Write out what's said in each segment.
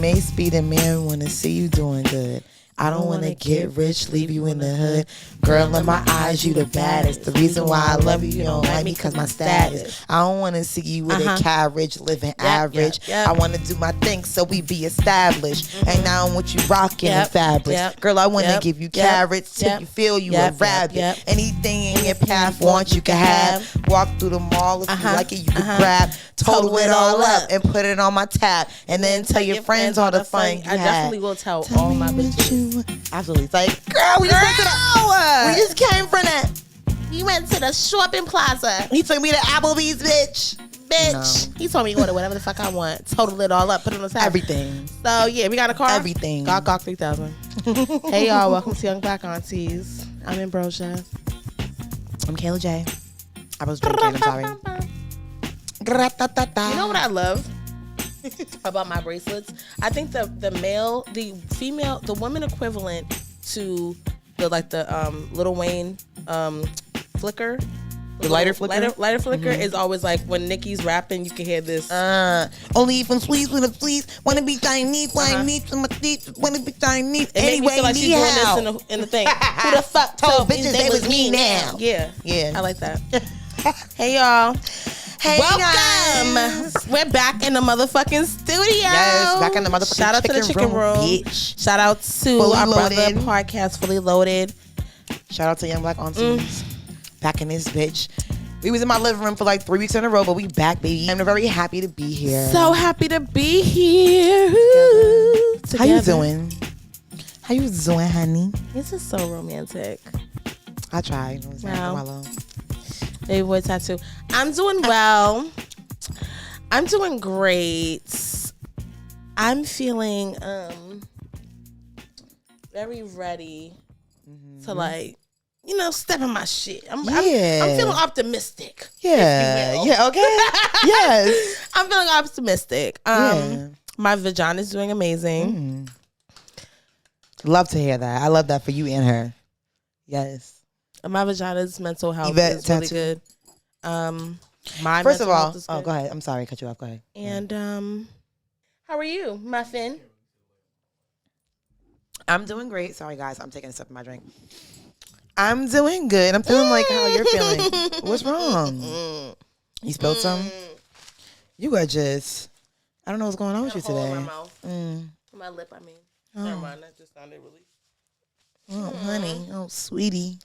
may speed and man wanna see you doing good. I don't wanna get rich, leave you in the hood. Girl, in my eyes, you the baddest. The reason why I love you, you don't like me cause my status. I don't wanna see you with a carriage, living average. I wanna do my thing so we be established. And now I want you rocking the fabrics. Girl, I wanna give you carrots till you feel you a rabbit. Anything in your path, want you can have. Walk through the mall if you like it, you can grab. Total it all up and put it on my tab. And then tell your friends all the fun you had. I definitely will tell all my bitches. Absolutely. It's like, girl, we just came from that. We went to the shopping plaza. He took me to Applebee's, bitch. No. He told me to order whatever the fuck I want. Total it all up. Put it on the tab. Everything. So, yeah, we got a car. Everything. Gawk 3000. Hey, y'all. Welcome to Young Black Aunties. I'm Ambrojah. I'm Kaela J. I was drinking. I'm sorry. You know what I love about my bracelets? I think the female, the woman equivalent to the Lil Wayne flicker. The lighter flicker? Lighter flicker is always like when Nicki's rapping, you can hear this. Only from sleeves with a fleece. Wanna be Chinese, from my teeth. Wanna be Chinese. It made me feel like she's doing this in the thing. Who the fuck told bitches they was me now? Yeah. I like that. Hey, y'all. Hey, welcome. Guys. We're back in the motherfucking studio. Yes, back in the motherfucking Shout out to the chicken room. Bitch. Shout out to Fully our loaded. brother podcast, Fully Loaded. Shout out to Young Black Aunties. Back in this bitch. We was in my living room for like 3 weeks in a row, but we back, baby. I'm very happy to be here. So happy to be here. Together. How you doing? How you doing, honey? This is so romantic. I try. You know what I'm saying? Wow. Baby boy tattoo. I'm doing well. I'm doing great. I'm feeling very ready to step in my shit. I'm feeling optimistic. Yeah. Yeah, okay. Yes. I'm feeling optimistic. My vagina is doing amazing. Love to hear that. I love that for you and her. Yes. My vagina's mental health is really good. My First of all, health is good. go ahead. I'm sorry, cut you off. Go ahead. And how are you, Muffin? I'm doing great. Sorry, guys. I'm taking a sip of my drink. I'm doing good. I'm feeling like how you're feeling. What's wrong? You spilled some? You are just... I don't know what's going on with you today. My mouth. My lip, I mean. Never mind. That just sounded really... Oh, honey. Oh, sweetie.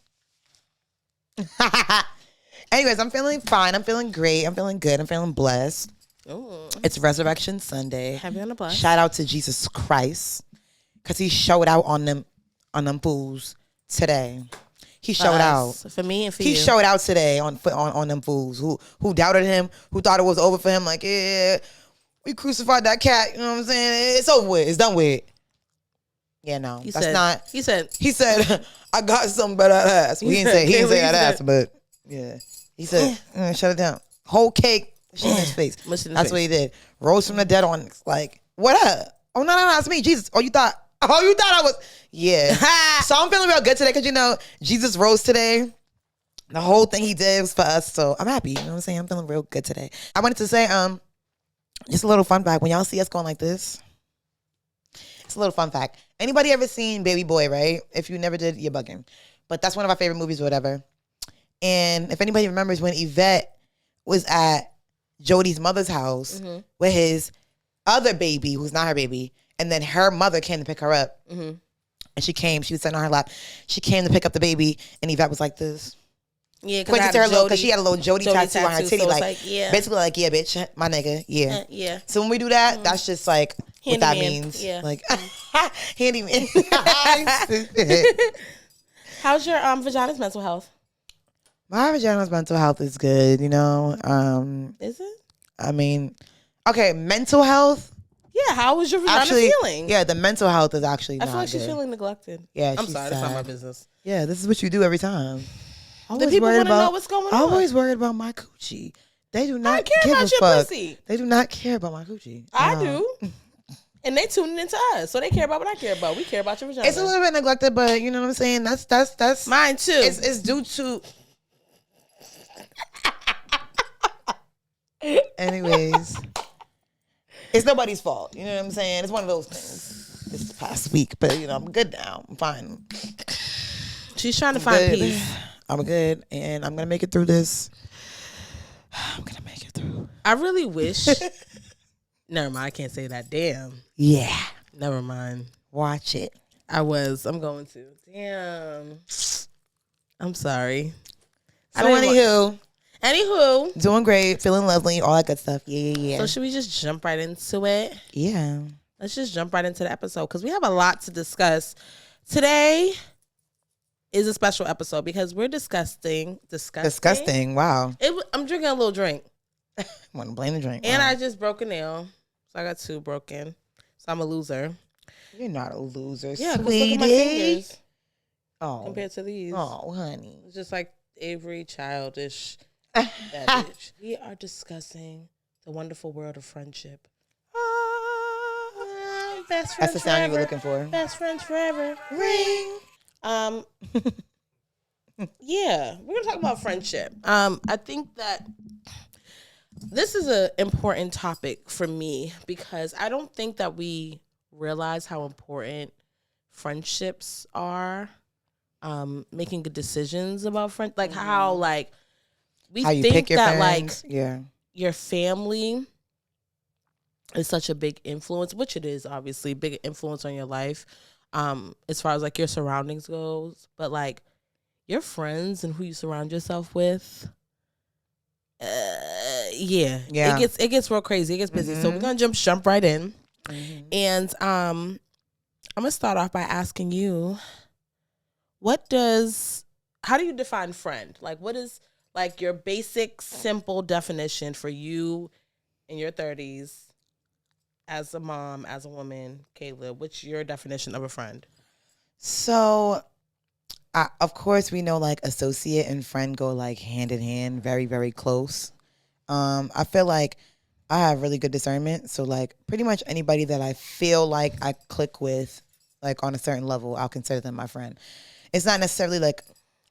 Anyways, I'm feeling fine. I'm feeling great. I'm feeling good. I'm feeling blessed. Ooh. It's Resurrection Sunday. Have you on the bus? Shout out to Jesus Christ, because he showed out on them fools today. He showed out for me and for you. He showed out today on them fools who doubted him, who thought it was over for him. Like, yeah, we crucified that cat. You know what I'm saying? It's over with. It's done with. Yeah, no, He said, I got something better ass. He didn't say that ass, but yeah. He said, shut it down. Whole cake, shit in his face. That's what he did. Rose from the dead on, like, what up? Oh, no, it's me, Jesus. Oh, you thought I was, yeah. So I'm feeling real good today because, Jesus rose today. The whole thing he did was for us, so I'm happy. You know what I'm saying? I'm feeling real good today. I wanted to say, just a little fun fact. When y'all see us going like this, it's a little fun fact. Anybody ever seen Baby Boy, right? If you never did, you're bugging. But that's one of our favorite movies or whatever. And if anybody remembers when Yvette was at Jodie's mother's house with his other baby, who's not her baby, and then her mother came to pick her up. And she was sitting on her lap. She came to pick up the baby, and Yvette was like this. Yeah, because she had a little Jodie tattoo on her titty, so basically like, yeah, bitch, my nigga, yeah. Yeah. So when we do that, that's just like what that means. Yeah. Like, handyman. How's your vagina's mental health? My vagina's mental health is good, Is it? I mean, okay, mental health. Yeah, how was your vagina feeling? Yeah, the mental health is actually not I feel like she's good. feeling neglected. Yeah, I'm sorry, that's not my business. Yeah, this is what you do every time. The people want to know what's going on. I'm always worried about my coochie. They do not care about your pussy. They do not care about my coochie. I do. And they tuning into us, so they care about what I care about. We care about your vagina. It's a little bit neglected, but you know what I'm saying? That's mine too. It's due to... Anyways, It's nobody's fault. You know what I'm saying? It's one of those things this past week. But, you know, I'm good now. I'm fine. She's trying to find peace. I'm good. And I'm going to make it through this. I'm going to make it through. I really wish. Never mind. I can't say that. Damn. Yeah. Never mind. Watch it. I'm going to. Damn. I'm sorry. So anywho. Doing great. Feeling lovely. All that good stuff. Yeah. So should we just jump right into it? Yeah. Let's just jump right into the episode because we have a lot to discuss. Today is a special episode because we're discussing. Wow. I'm drinking a little drink. I want to blame the drink. And I just broke a nail. So I got 2 broken. So I'm a loser. You're not a loser, yeah, sweetie. Look at my fingers. Oh. Compared to these. Oh, honey. It's just like Avery, childish. That bitch. We are discussing the wonderful world of friendship. Best friends That's the sound forever. you were looking for. Best friends forever. Ring. Yeah, we're gonna talk about friendship. I think that this is an important topic for me because I don't think that we realize how important friendships are. Making good decisions about friends, like how like we how you think pick your that friends. like your family is such a big influence, which it is obviously big influence on your life, as far as like your surroundings goes. But like your friends and who you surround yourself with, it gets real crazy. It gets busy. So we're gonna jump right in, and I'm gonna start off by asking you, how do you define friend? Like, what is like your basic, simple definition for you in your 30s as a mom, as a woman, Kayla? What's your definition of a friend? So, of course, we know like associate and friend go like hand in hand, very, very close. I feel like I have really good discernment. So like pretty much anybody that I feel like I click with, like on a certain level, I'll consider them my friend. It's not necessarily like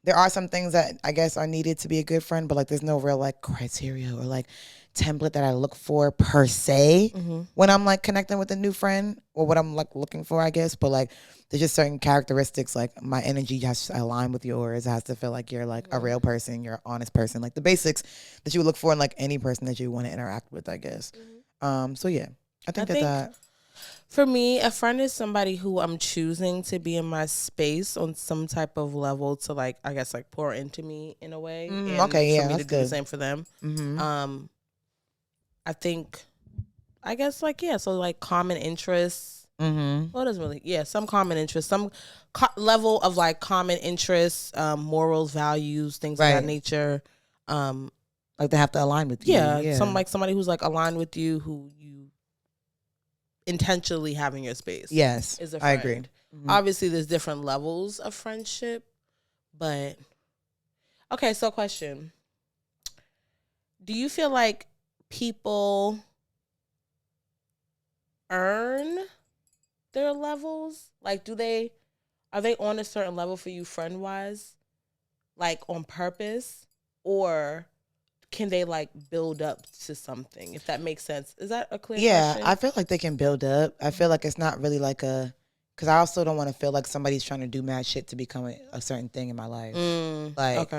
there are some things that I guess are needed to be a good friend, but like there's no real like criteria or like template that I look for per se when I'm like connecting with a new friend or what I'm like looking for, I guess. But like there's just certain characteristics, like my energy has to align with yours. It has to feel like you're like a real person, you're an honest person, like the basics that you would look for in like any person that you want to interact with, I guess. So yeah, I think that. For me, a friend is somebody who I'm choosing to be in my space on some type of level to like, I guess like pour into me in a way. And for me to do the same for them. I think, I guess like, so like common interests. Well, it doesn't really, some common interests, some level of like common interests, morals, values, things of that nature. Like they have to align with you. Yeah. Somebody who's like aligned with you, who you intentionally have in your space. Yes, is a friend. I agree. Obviously, there's different levels of friendship, but okay. So, question: do you feel like people earn their levels? Like, are they on a certain level for you, friend wise, like on purpose, or can they like build up to something, if that makes sense? Is that a clear question? I feel like they can build up. I feel like it's not really like because I also don't want to feel like somebody's trying to do mad shit to become a certain thing in my life. Like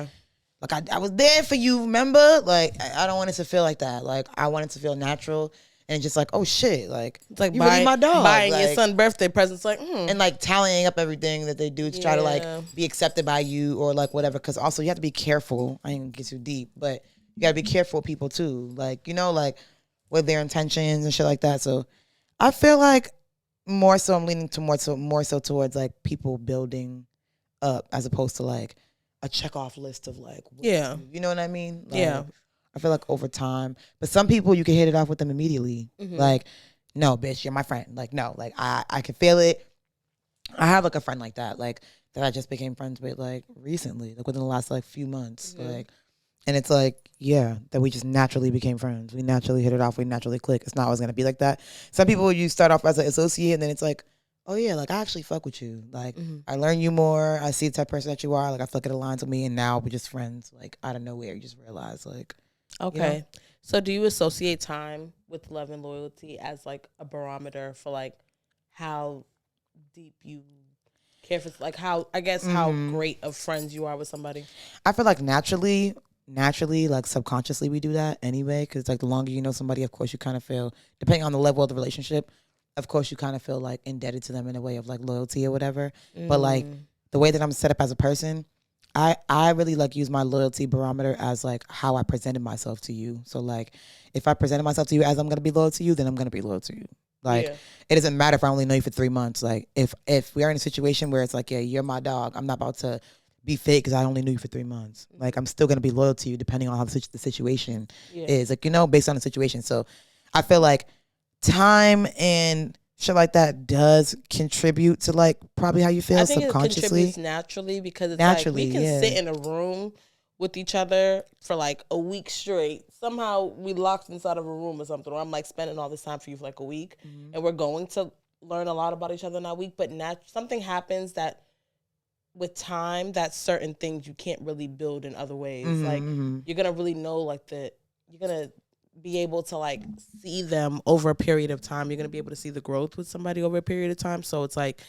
I was there for you, remember? Like I don't want it to feel like that. Like I want it to feel natural and just like, oh shit, like it's like you really my dog. Buying like, your son birthday presents, like and like tallying up everything that they do to try to like be accepted by you or like whatever. Because also you have to be careful. I ain't gonna get too deep, but you gotta be careful with people too, like, you know, like with their intentions and shit like that. So I feel like more so I'm leaning to more so towards like people building up as opposed to like a check off list of like you know what I mean? Like, I feel like over time, but some people you can hit it off with them immediately. Like, no, bitch, you're my friend. Like, no, like I can feel it. I have like a friend like that, like that I just became friends with like recently, like within the last like few months, like. And it's like, that we just naturally became friends. We naturally hit it off. We naturally click. It's not always going to be like that. Some people, you start off as an associate, and then it's like, oh, yeah, like, I actually fuck with you. Like, I learn you more. I see the type of person that you are. Like, I feel like it aligns with me, and now we're just friends. Like, out of nowhere, you just realize, like. Okay. You know? So do you associate time with love and loyalty as like a barometer for like how deep you care for, like how, I guess, how great of friends you are with somebody? I feel like naturally, like subconsciously we do that anyway, because like the longer you know somebody, of course you kind of feel, depending on the level of the relationship, of course you kind of feel like indebted to them in a way of like loyalty or whatever. But like the way that I'm set up as a person, I really like use my loyalty barometer as like how I presented myself to you. So like if I presented myself to you as I'm gonna be loyal to you, then I'm gonna be loyal to you. Like it doesn't matter if I only know you for 3 months. Like if we are in a situation where it's like, yeah, you're my dog, I'm not about to be fake because I only knew you for 3 months. Like I'm still gonna be loyal to you depending on how the situation is. Like, you know, based on the situation. So I feel like time and shit like that does contribute to like probably how you feel subconsciously. I think it contributes naturally because it's naturally, like we can sit in a room with each other for like a week straight. Somehow we locked inside of a room or something, or I'm like spending all this time for you for like a week, and we're going to learn a lot about each other in that week. But something happens that with time, that certain things you can't really build in other ways. Like you're gonna really know like you're gonna be able to like see them over a period of time. You're gonna be able to see the growth with somebody over a period of time. So it's like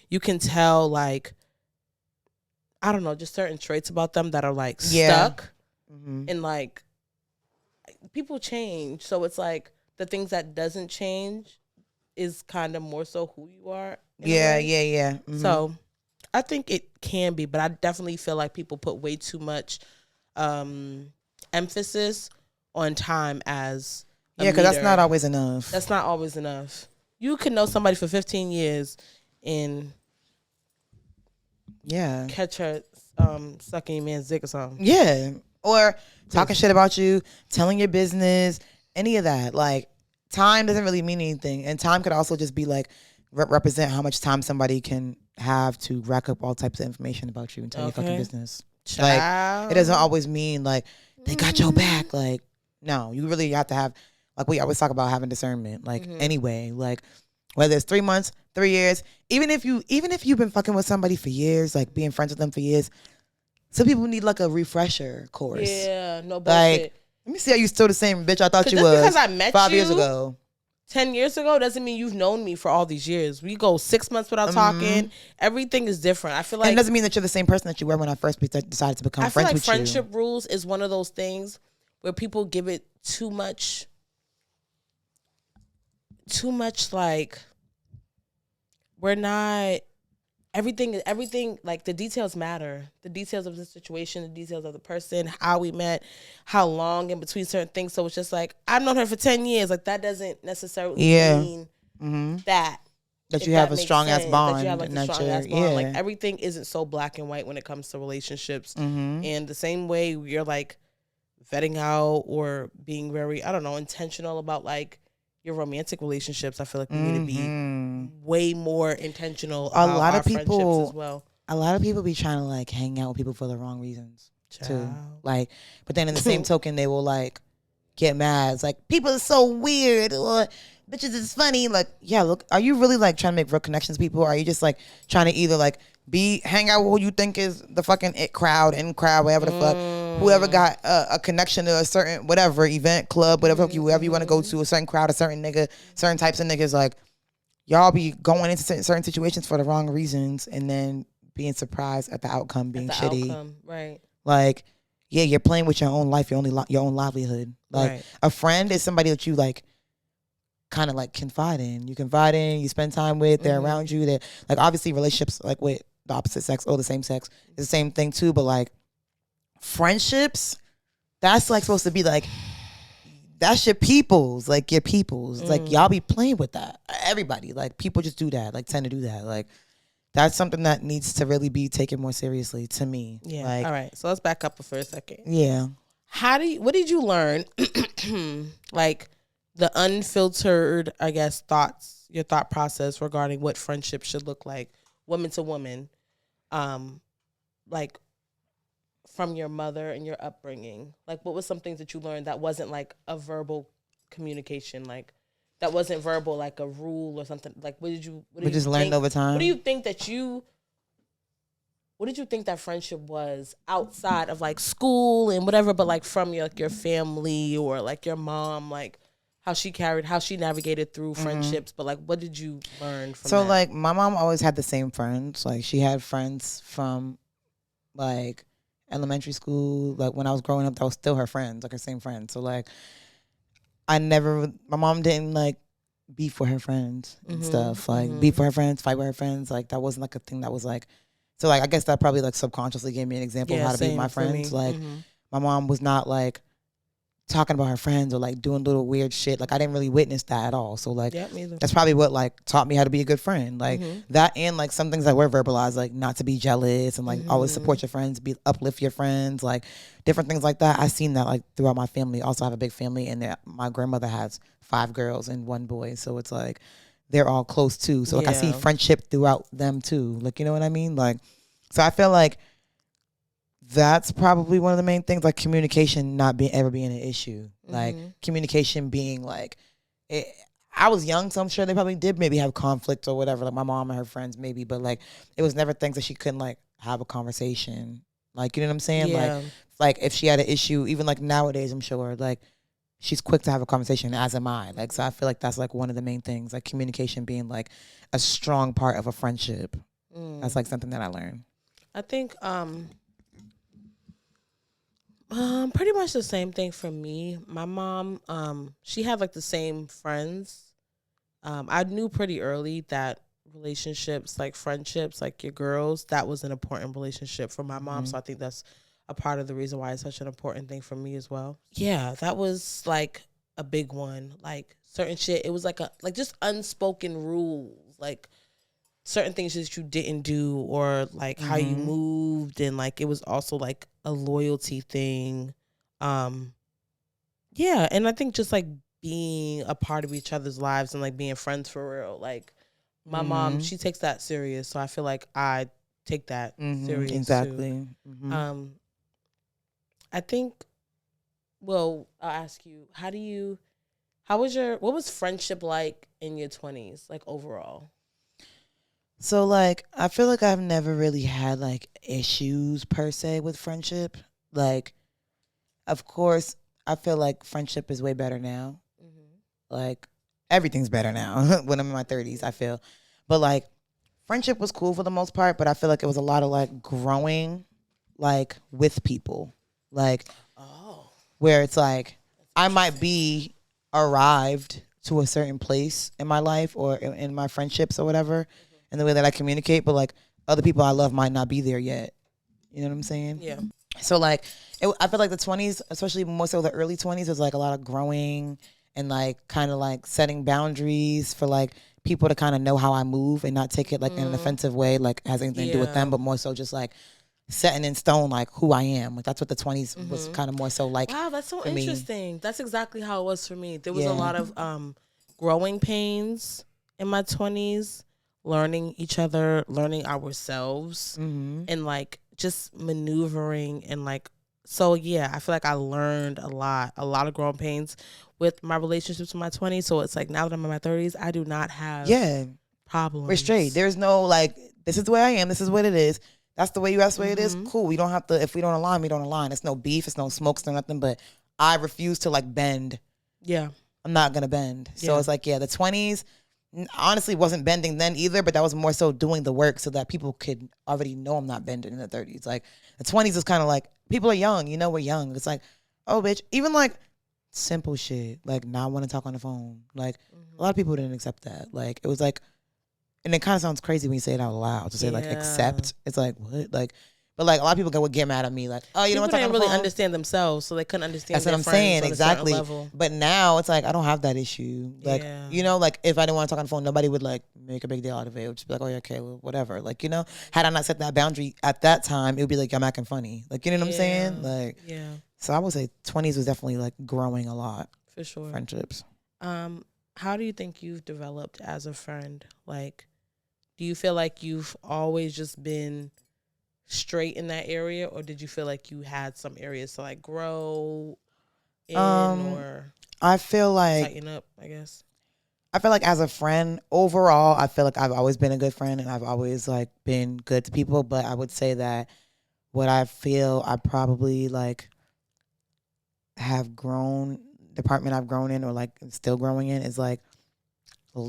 you can tell like, I don't know, just certain traits about them that are like stuck and like people change. So it's like the things that doesn't change is kind of more so who you are. Yeah. So I think it can be, but I definitely feel like people put way too much emphasis on time as because that's not always enough. That's not always enough. You can know somebody for 15 years and catch her sucking your man's dick or something. Yeah. Or talking shit about you, telling your business, any of that. Like time doesn't really mean anything. And time could also just be like represent how much time somebody can have to rack up all types of information about you and tell your fucking business. Like it doesn't always mean like they got your back. Like no, you really have to have, like we always talk about, having discernment. Like anyway, like whether it's 3 months, 3 years, even if you've been fucking with somebody for years, like being friends with them for years, some people need like a refresher course. Yeah, no bullshit. Like, let me see how you still the same bitch I thought you was. Because I met 5 years ago. 10 years ago doesn't mean you've known me for all these years. We go 6 months without talking. Everything is different. I feel like, and it doesn't mean that you're the same person that you were when I first decided to become friends with you. I feel like friendship rules is one of those things where people give it too much like, we're not, everything like the details matter. The details of the situation, the details of the person, how we met, how long in between certain things. So it's just like, I've known her for 10 years. Like that doesn't necessarily mean that you have a strong ass bond. That you have like a strong ass bond. Like everything isn't so black and white when it comes to relationships. And the same way you're like vetting out or being very, I don't know, intentional about like your romantic relationships, I feel like we need to be way more intentional about our friendships as well. A lot of people be trying to like hang out with people for the wrong reasons too. Like, but then in the same token, they will like get mad. It's like, people are so weird, or bitches is funny. Like, yeah, look, are you really like trying to make real connections with people? Or are you just like trying to either like hang out with who you think is the fucking in crowd, whatever the fuck, whoever got a connection to a certain whatever event, club, whatever you want to go to, a certain crowd, a certain nigga, certain types of niggas. Like, y'all be going into certain situations for the wrong reasons and then being surprised at the outcome being shitty. Right. Like, yeah, you're playing with your own life, your own livelihood. Like, a friend is somebody that you like kind of like confide in. You confide in, you spend time with, they're around you. They're like, obviously relationships like with the opposite sex or the same sex is the same thing too, but like friendships, that's like supposed to be like, that's your peoples, like your peoples. Like, y'all be playing with that. Everybody, like, people just do that, like tend to do that. Like, that's something that needs to really be taken more seriously to me. Yeah. Like, all right. So let's back up for a second. Yeah. What did you learn? Like the unfiltered, I guess, thoughts, your thought process regarding what friendship should look like, woman to woman, like from your mother and your upbringing. Like, what was some things that you learned that wasn't like a verbal communication, like that wasn't verbal, like a rule or something? Like, what did you learned over time? What do you think that you what did you think that friendship was outside of like school and whatever, but like from your family or like your mom, like how she navigated through friendships, but like what did you learn from So that? like my mom always had the same friends. Like she had friends from like elementary school. Like when I was growing up, that was still her friends, like her same friends. So like my mom didn't like beef with her friends and stuff. Like beef with her friends, fight with her friends. Like that wasn't like a thing that was like, so like I guess that probably like subconsciously gave me an example of how to be with my friends. Like my mom was not like talking about her friends or like doing little weird shit. Like I didn't really witness that at all. So like that's probably what like taught me how to be a good friend. Like that, and like some things that were verbalized, like not to be jealous and like always support your friends, uplift your friends, like different things like that. I seen that like throughout my family. Also have a big family, and my grandmother has 5 girls and 1 boy. So it's like they're all close too. So like I see friendship throughout them too. Like, you know what I mean? Like, so I feel like that's probably one of the main things, like communication not ever being an issue. Like communication being like, I was young, so I'm sure they probably did maybe have conflict or whatever, like my mom and her friends maybe, but like it was never things that she couldn't like have a conversation. Like, you know what I'm saying? Yeah. Like if she had an issue, even like nowadays, I'm sure like she's quick to have a conversation, as am I. Like, so I feel like that's like one of the main things, like communication being like a strong part of a friendship. That's like something that I learned. I think pretty much the same thing for me. My mom, she had like the same friends. I knew pretty early that relationships, like friendships, like your girls, that was an important relationship for my mom. So I think that's a part of the reason why it's such an important thing for me as well. Yeah, that was like a big one. Like certain shit, it was like just unspoken rules, like certain things that you didn't do, or like how you moved, and like it was also like a loyalty thing. Yeah, and I think just like being a part of each other's lives and like being friends for real. Like my mom, she takes that serious, so I feel like I take that serious exactly too. I think, well, I'll ask you, what was friendship like in your 20s, like overall? So like I feel like I've never really had like issues per se with friendship. Like, of course, I feel like friendship is way better now. Like everything's better now when I'm in my 30s, I feel. But like friendship was cool for the most part, but I feel like it was a lot of like growing like with people. Like where it's like I might be arrived to a certain place in my life or in my friendships or whatever, in the way that I communicate, but like other people I love might not be there yet. You know what I'm saying? Yeah. So like I feel like the 20s, especially more so the early 20s, was like a lot of growing and like kind of like setting boundaries for like people to kind of know how I move and not take it like in an offensive way, like has anything to do with them, but more so just like setting in stone like who I am. Like that's what the 20s was kind of more so like. Wow, that's so interesting. That's exactly how it was for me. There was a lot of growing pains in my 20s, learning each other, learning ourselves, and like just maneuvering and like, so yeah, I feel like I learned a lot of growing pains with my relationships in my 20s. So it's like now that I'm in my 30s, I do not have problems. We're straight. There's no like, this is the way I am, this is what it is. That's the way you, that's the way it is. Cool. We don't have to, if we don't align, we don't align. It's no beef, it's no smoke, it's no nothing, but I refuse to like bend. Yeah. I'm not going to bend. So it's like, the 20s honestly wasn't bending then either, but that was more so doing the work so that people could already know I'm not bending in the 30s. Like the 20s is kind of like, people are young, you know, we're young. It's like, oh bitch, even like simple shit, like not want to talk on the phone. Like a lot of people didn't accept that. Like it was like, and it kind of sounds crazy when you say it out loud to say like accept. It's like what, like, but like a lot of people would get mad at me like, oh, you don't want to talk on the phone. People didn't really understand themselves, so they couldn't understand. That's what I'm saying, exactly. But now it's like I don't have that issue. Like you know, like if I didn't want to talk on the phone, nobody would like make a big deal out of it. It would just be like, oh yeah, Kaela, whatever. Like, you know, had I not set that boundary at that time, it would be like I'm acting funny. Like, you know what I'm saying? Like, so I would say 20s was definitely like growing a lot for sure. Friendships. How do you think you've developed as a friend? Like, do you feel like you've always just been straight in that area, or did you feel like you had some areas to like grow in, or I feel like tighten up, I guess? I feel like as a friend, overall, I feel like I've always been a good friend and I've always like been good to people. But I would say that what I feel I probably like have grown, department I've grown in or like still growing in is like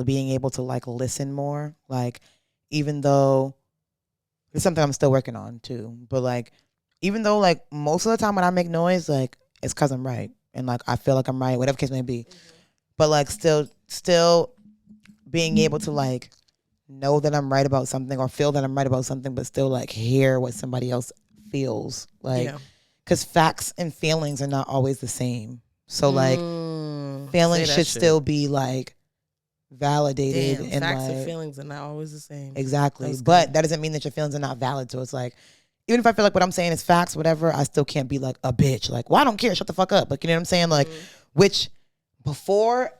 being able to like listen more. Like even though it's something I'm still working on too, but like even though like most of the time when I make noise, like it's because I'm right and like I feel like I'm right, whatever case may be. But like still being able to like know that I'm right about something or feel that I'm right about something, but still like hear what somebody else feels like, because facts and feelings are not always the same. So like feelings should still be like validated. Damn, and facts like, and feelings are not always the same. Exactly. But that doesn't mean that your feelings are not valid. So it's like, even if I feel like what I'm saying is facts, whatever, I still can't be like a bitch. Like, well, I don't care. Shut the fuck up. Like, you know what I'm saying? Like, which before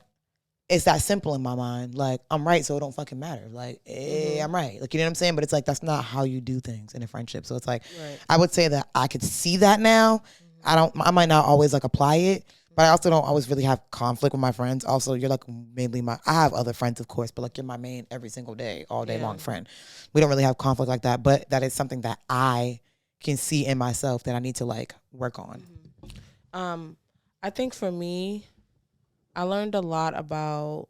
it's that simple in my mind. Like, I'm right, so it don't fucking matter. Like, I'm right. Like, you know what I'm saying? But it's like, that's not how you do things in a friendship. So it's like, I would say that I could see that now. I might not always like apply it, but I also don't always really have conflict with my friends. Also, you're like mainly I have other friends, of course, but like you're my main every single day, all day long friend. We don't really have conflict like that, but that is something that I can see in myself that I need to like work on. I think for me, I learned a lot about,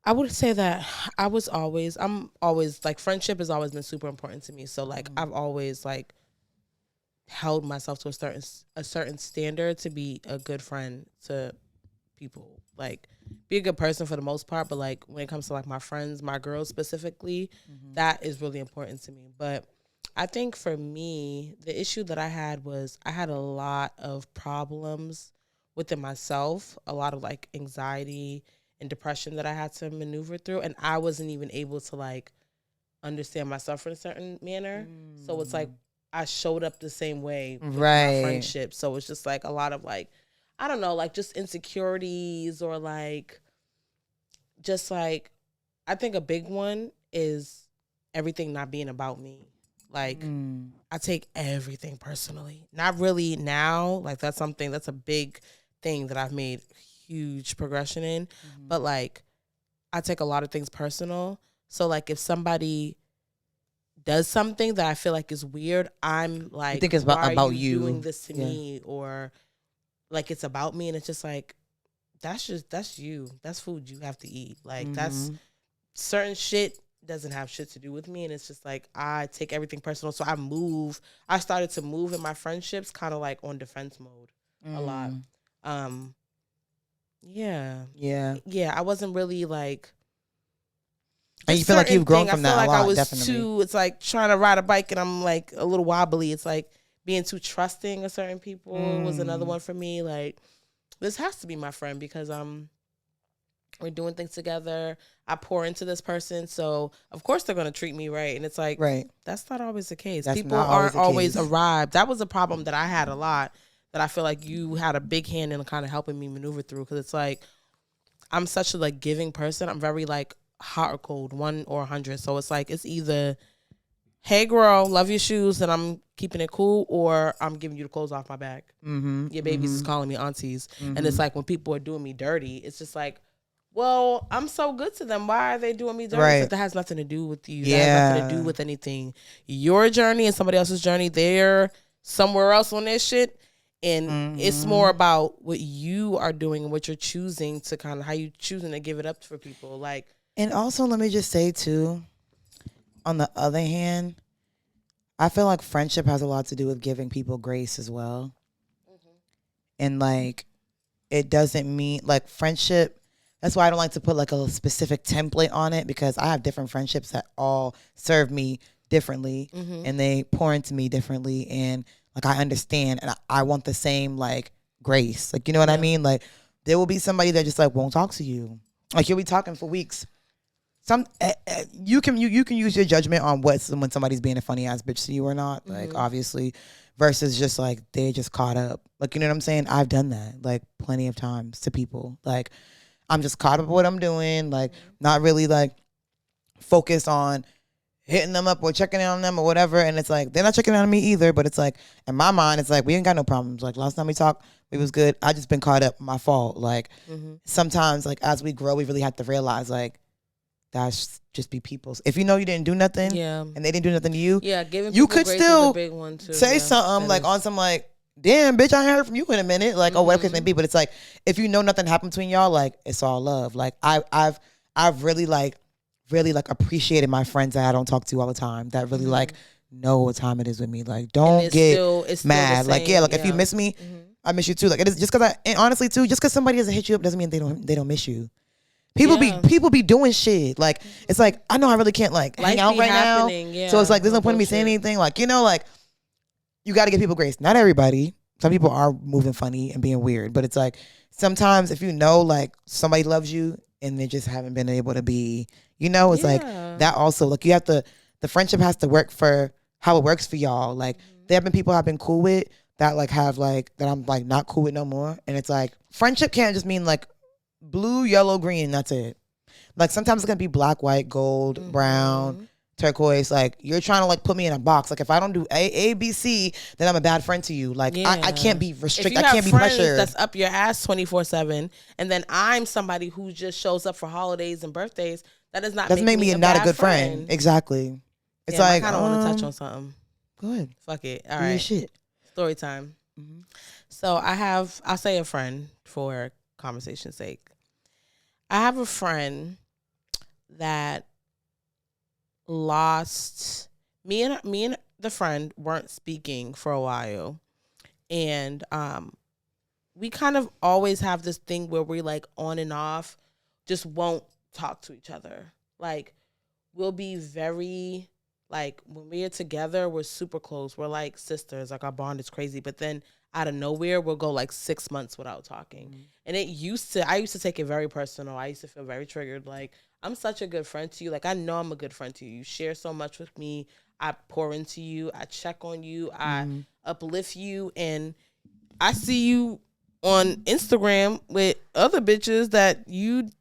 I would say that I'm always like, friendship has always been super important to me. So like I've always like held myself to a certain standard to be a good friend to people, like be a good person for the most part. But like when it comes to like my friends, my girls specifically, that is really important to me. But I think for me, the issue that I had was I had a lot of problems within myself, a lot of like anxiety and depression that I had to maneuver through, and I wasn't even able to like understand myself in a certain manner. So it's like I showed up the same way with my friendship. So it's just like a lot of like, I don't know, like just insecurities or like, just like, I think a big one is everything not being about me. Like I take everything personally. Not really now. Like that's a big thing that I've made huge progression in. But like I take a lot of things personal. So like if somebody does something that I feel like is weird, I'm like, you think it's why about are you you doing this to me? Or like it's about me, and it's just like, that's you. That's food you have to eat. Like that's certain shit doesn't have shit to do with me, and it's just like I take everything personal. So I started to move in my friendships kind of like on defense mode a lot. I wasn't really like, and you feel like you've grown from that a lot. I feel like I was definitely. it's like trying to ride a bike and I'm like a little wobbly. It's like being too trusting of certain people was another one for me. Like, this has to be my friend because we're doing things together. I pour into this person, so of course they're gonna treat me right. And it's like, that's not always the case. People aren't always arrived. That was a problem that I had a lot, that I feel like you had a big hand in kind of helping me maneuver through. Because it's like, I'm such a like giving person. I'm very like hot or cold, 1 or 100. So it's like, it's either, hey girl, love your shoes and I'm keeping it cool, or I'm giving you the clothes off my back. Your babies is calling me aunties. And it's like, when people are doing me dirty, it's just like, well, I'm so good to them. Why are they doing me dirty? That has nothing to do with you. That has nothing to do with anything. Your journey and somebody else's journey, they're somewhere else on their shit. And it's more about what you are doing and what you're choosing to kind of, how you choosing to give it up for people. Like, and also let me just say too, on the other hand, I feel like friendship has a lot to do with giving people grace as well. And like, it doesn't mean like friendship. That's why I don't like to put like a specific template on it, because I have different friendships that all serve me differently and they pour into me differently. And like, I understand and I want the same like grace. Like, you know what I mean? Like, there will be somebody that just like won't talk to you. Like, you'll be talking for weeks. You can use your judgment on when somebody's being a funny ass bitch to you or not, like obviously, versus just like they just caught up. Like, you know what I'm saying? I've done that like plenty of times to people. Like, I'm just caught up with what I'm doing, like not really like focused on, hitting them up or checking in on them or whatever, and it's like they're not checking in on me either. But it's like in my mind, it's like we ain't got no problems. Like last time we talked, it was good. I just been caught up. My fault. Like sometimes, like as we grow, we really have to realize like that's just be people's. If you know you didn't do nothing, and they didn't do nothing to you, giving you could grace still is a big one too. say something like on some like, damn, bitch, I ain't heard from you in a minute. Like, or whatever it may be. But it's like, if you know nothing happened between y'all, like, it's all love. Like, I've really appreciated my friends that I don't talk to all the time. That really like know what time it is with me. Like, don't get mad. Like, if you miss me, I miss you too. Like, it is just because and honestly too, just because somebody doesn't hit you up doesn't mean they don't miss you. People be doing shit. Like, it's like, I know I really can't like hang out right now. So it's like, there's no point in me saying anything. Like, you know, like, you got to give people grace. Not everybody. Some people are moving funny and being weird. But it's like, sometimes if you know, like, somebody loves you and they just haven't been able to be, you know, it's like, that also, like, you have to, the friendship has to work for how it works for y'all. Like, there have been people I've been cool with that, like, have, like, that I'm, like, not cool with no more. And it's like, friendship can't just mean, like, blue, yellow, green, that's it. Like, sometimes it's going to be black, white, gold, brown, turquoise. Like, you're trying to like put me in a box. Like, if I don't do A, B, C, then I'm a bad friend to you. Like, I can't be restricted. I can't be pressured. That's up your ass 24/7, and then I'm somebody who just shows up for holidays and birthdays. That does not doesn't make me not a good friend. Exactly. It's like, I kind of want to touch on something. Go ahead. Fuck it. All right. Shit. Story time. So I'll say a friend for conversation's sake. I have a friend that lost me and the friend weren't speaking for a while, and we kind of always have this thing where we like on and off just won't talk to each other. Like, we'll be very like, when we're together, we're super close. We're like sisters. Like, our bond is crazy. But then out of nowhere, we'll go like 6 months without talking. And I used to take it very personal. I used to feel very triggered. Like, I'm such a good friend to you. Like, I know I'm a good friend to you. You share so much with me. I pour into you. I check on you. I uplift you. And I see you on Instagram with other bitches that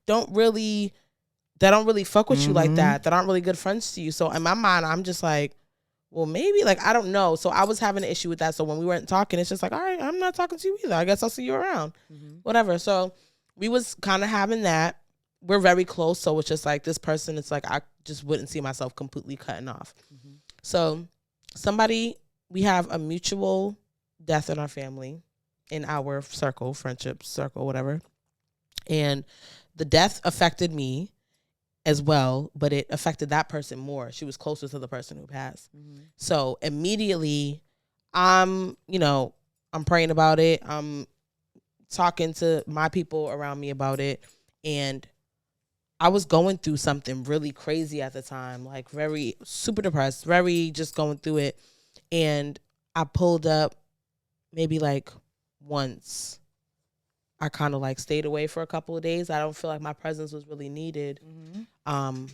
don't really fuck with you like that aren't really good friends to you. So in my mind, I'm just like, well, maybe, like, I don't know. So I was having an issue with that. So when we weren't talking, it's just like, all right, I'm not talking to you either. I guess I'll see you around. Whatever. So we was kind of having that. We're very close. So it's just like, this person, it's like, I just wouldn't see myself completely cutting off. So we have a mutual death in our family, in our circle, friendship circle, whatever. And the death affected me as well, but it affected that person more. She was closer to the person who passed. So immediately I'm praying about it. I'm talking to my people around me about it. And I was going through something really crazy at the time, like very super depressed, very just going through it. And I pulled up maybe like once. I kind of like stayed away for a couple of days. I don't feel like my presence was really needed. And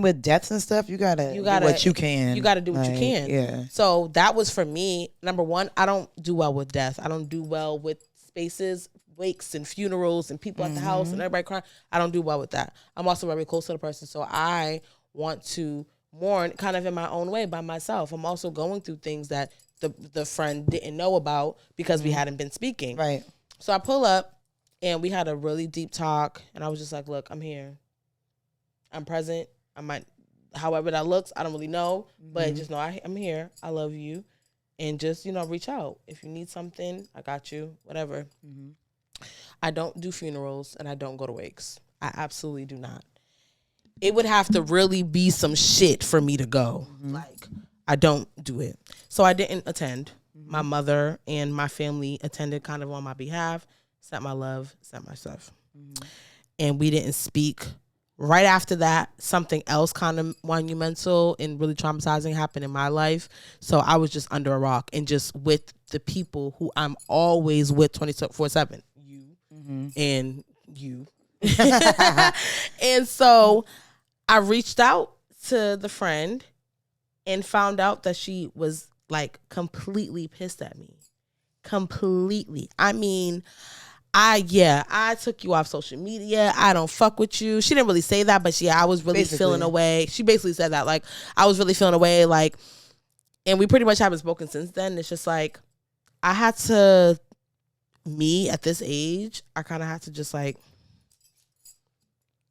with deaths and stuff, you gotta do what you can. You gotta do what you can. Yeah. So that was for me. Number one, I don't do well with death. I don't do well with spaces, wakes and funerals and people at the house and everybody crying. I don't do well with that. I'm also very close to the person. So I want to mourn kind of in my own way by myself. I'm also going through things that the friend didn't know about because we hadn't been speaking. Right. So I pull up and we had a really deep talk, and I was just like, look, I'm here. I'm present. I might, however that looks, I don't really know, but just know I'm here. I love you. And just, reach out. If you need something, I got you, whatever. I don't do funerals and I don't go to wakes. I absolutely do not. It would have to really be some shit for me to go. Like, I don't do it. So I didn't attend. My mother and my family attended kind of on my behalf, sent my love, sent my stuff. And we didn't speak. Right after that, something else kind of monumental and really traumatizing happened in my life. So I was just under a rock and just with the people who I'm always with 24/7. You and you. And so I reached out to the friend and found out that she was like completely pissed at me. Completely. I mean, I took you off social media. I don't fuck with you. She didn't really say that, but I was really feeling away. She basically said that, like, I was really feeling away, like, and we pretty much haven't spoken since then. It's just like, I had to, me at this age, I kind of had to just like,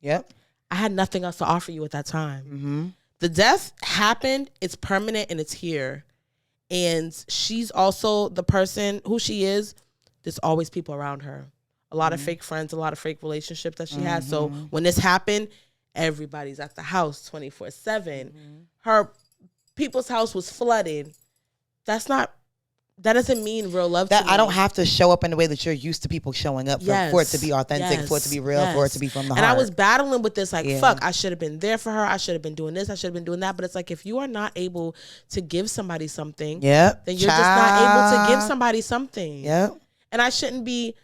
yep. I had nothing else to offer you at that time. Mm-hmm. The death happened. It's permanent and it's here. And she's also the person who she is. There's always people around her. A lot of fake friends, a lot of fake relationships that she has. So when this happened, everybody's at the house 24/7. Her people's house was flooded. That doesn't mean real love to me. I don't have to show up in the way that you're used to people showing up for it to be authentic, for it to be real, for it to be from the heart. And I was battling with this, like, fuck, I should have been there for her. I should have been doing this. I should have been doing that. But it's like, if you are not able to give somebody something, then you're just not able to give somebody something. Yep. And I shouldn't be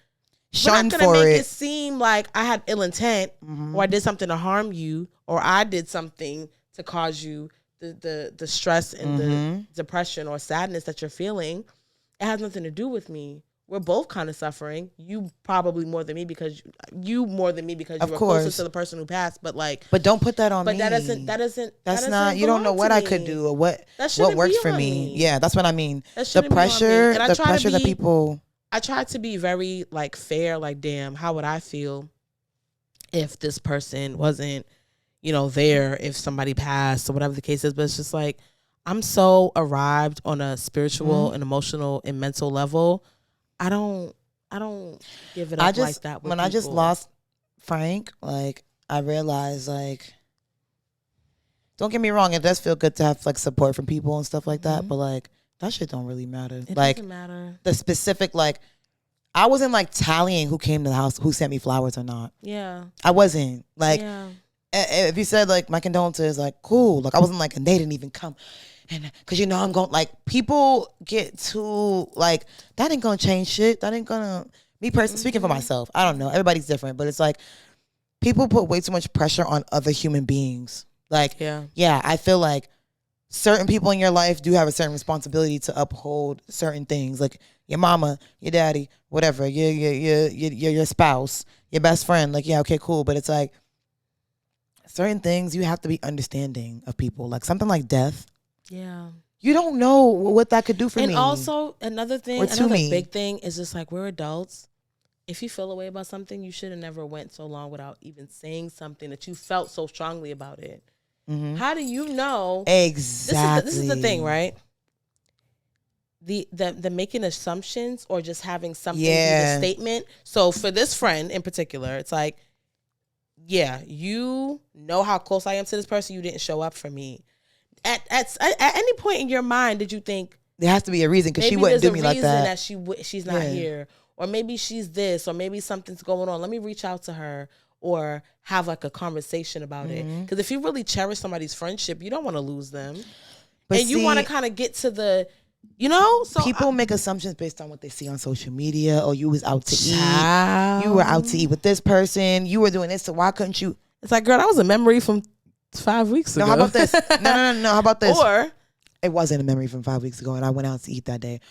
shunned for it. We're not going to make it seem like I had ill intent or I did something to harm you or I did something to cause you the stress and the depression or sadness that you're feeling. It has nothing to do with me. We're both kind of suffering. You probably more than me because you were closer to the person who passed. But don't put that on me. But that's not. You don't know what I could do or what works for me. Yeah, that's what I mean. The pressure that people. I tried to be very like fair. Like, damn, how would I feel if this person wasn't, there? If somebody passed or whatever the case is. But it's just like, I'm so arrived on a spiritual and emotional and mental level. I don't give it up like that. When I just lost Frank, like, I realized, like, don't get me wrong, it does feel good to have like support from people and stuff like that, but like that shit don't really matter. It like doesn't matter. The specific, like, I wasn't like tallying who came to the house, who sent me flowers or not. Yeah. I wasn't like. Yeah. If you said like my condolences, like, cool, like I wasn't like, and they didn't even come. And because I'm going, like, people get too, like, that ain't gonna change shit. That ain't gonna, me personally, speaking for myself, I don't know, everybody's different, but it's like people put way too much pressure on other human beings. Like, yeah, I feel like certain people in your life do have a certain responsibility to uphold certain things, like your mama, your daddy, whatever, your spouse, your best friend. Like, yeah, okay, cool, but it's like certain things you have to be understanding of people, like something like death. Yeah. You don't know what that could do for me. And also, another big thing is just like, we're adults. If you feel a way about something, you should have never went so long without even saying something that you felt so strongly about it. Mm-hmm. How do you know? Exactly. This is the thing, right? The making assumptions or just having something be the statement. So for this friend in particular, it's like, yeah, you know how close I am to this person. You didn't show up for me. At any point in your mind, did you think there has to be a reason because she wouldn't do me like that? That she's not here, or maybe she's this, or maybe something's going on. Let me reach out to her or have like a conversation about it. Because if you really cherish somebody's friendship, you don't want to lose them, and you want to kind of get to the, So people make assumptions based on what they see on social media. Or you was out to eat. You were out to eat with this person. You were doing this. So why couldn't you? It's like, girl, that was a memory from 5 weeks ago. No, how about this? No. How about this? Or it wasn't a memory from 5 weeks ago, and I went out to eat that day.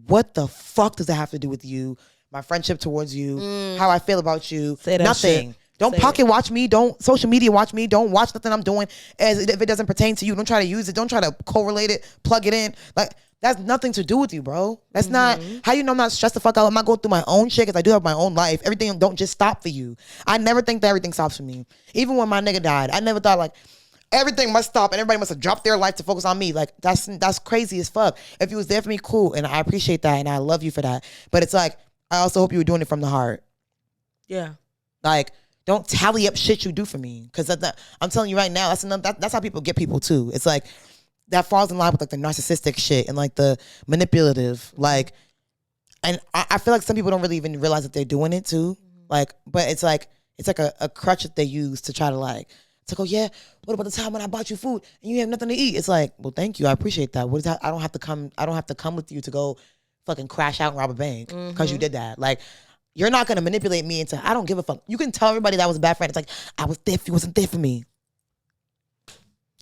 What the fuck does that have to do with you? My friendship towards you, how I feel about you? Nothing. Shit. Don't pocket watch me. Don't social media watch me. Don't watch nothing I'm doing as if it doesn't pertain to you. Don't try to use it. Don't try to correlate it. Plug it in. Like, that's nothing to do with you, bro. That's not how you know I'm not stressed the fuck out. I'm not going through my own shit because I do have my own life. Everything don't just stop for you. I never think that everything stops for me. Even when my nigga died, I never thought like everything must stop and everybody must have dropped their life to focus on me. Like, that's crazy as fuck. If you was there for me, cool, and I appreciate that and I love you for that. But it's like, I also hope you were doing it from the heart. Yeah. Like, don't tally up shit you do for me, because I'm telling you right now, that's how people get people too. It's like that falls in line with like the narcissistic shit and like the manipulative, like, and I feel like some people don't really even realize that they're doing it too. Like, but it's like a crutch that they use to try to like. It's like, oh yeah, what about the time when I bought you food and you have nothing to eat? It's like, well, thank you, I appreciate that. What is that? I don't have to come with you to go fucking crash out and rob a bank because you did that. Like, you're not gonna manipulate me into I don't give a fuck. You can tell everybody that was a bad friend. It's like, I was there if you wasn't there for me.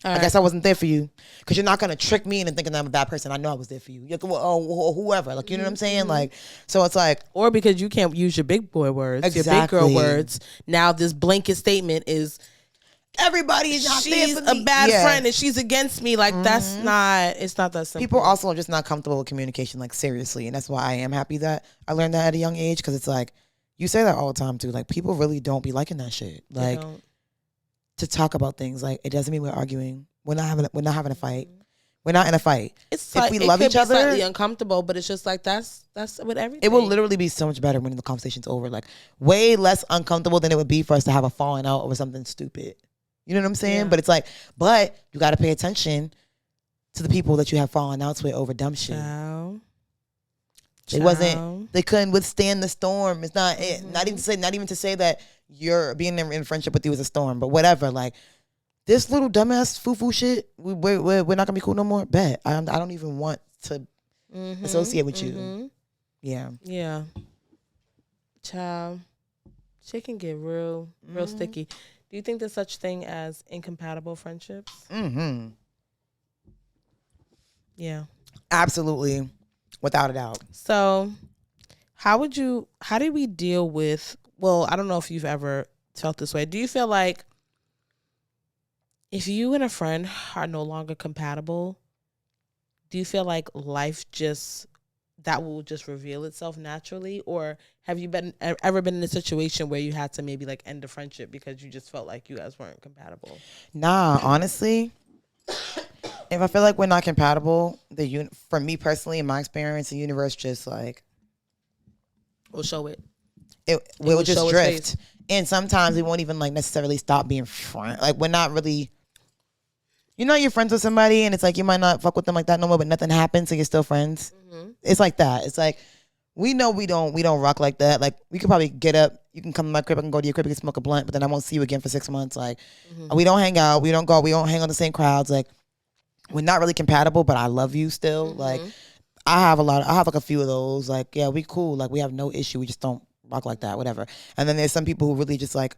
I guess I wasn't there for you because you're not going to trick me into thinking that I'm a bad person. I know I was there for you. You're, whoever. Like, you know what I'm saying? Like, so it's like. Or because you can't use your big boy words, exactly. your big girl words. Now this blanket statement is everybody's not there for me. She's a bad friend and she's against me. Like, that's not, it's not that simple. People also are just not comfortable with communication, like, seriously. And that's why I am happy that I learned that at a young age because it's like, you say that all the time, too. Like, people really don't be liking that shit. Like, to talk about things. Like, it doesn't mean we're arguing. We're not having a fight. We're not in a fight. It's if we love each other, slightly uncomfortable, but it's just like that's with everything. It will literally be so much better when the conversation's over. Like, way less uncomfortable than it would be for us to have a falling out over something stupid. You know what I'm saying? Yeah. But it's like, but you got to pay attention to the people that you have fallen outs with over dumb shit. They couldn't withstand the storm. It's not not even to say that you're being in friendship with you is a storm, but whatever. Like, this little dumbass foo shit, we're not gonna be cool no more. Bet I don't even want to associate with you. Yeah. Child, shit can get real sticky. Do you think there's such thing as incompatible friendships? Yeah. Absolutely. Without a doubt. So how do we deal with, well, I don't know if you've ever felt this way. Do you feel like if you and a friend are no longer compatible, do you feel like life that will just reveal itself naturally? Or have you ever been in a situation where you had to maybe like end a friendship because you just felt like you guys weren't compatible? Nah, honestly, if I feel like we're not compatible, for me personally, in my experience, the universe just like will show it. It will just drift. And sometimes we won't even like necessarily stop being friends. Like, we're not really, you're friends with somebody and it's like you might not fuck with them like that no more, but nothing happened, so you're still friends. It's like that. It's like, we know we don't rock like that. Like, we could probably get up, you can come to my crib, I can go to your crib, we can smoke a blunt, but then I won't see you again for 6 months. Like, we don't hang out, we don't hang on the same crowds. Like, we're not really compatible, but I love you still. Like, I have like a few of those. Like, yeah, we cool. Like, we have no issue. We just don't rock like that, whatever. And then there's some people who really just like,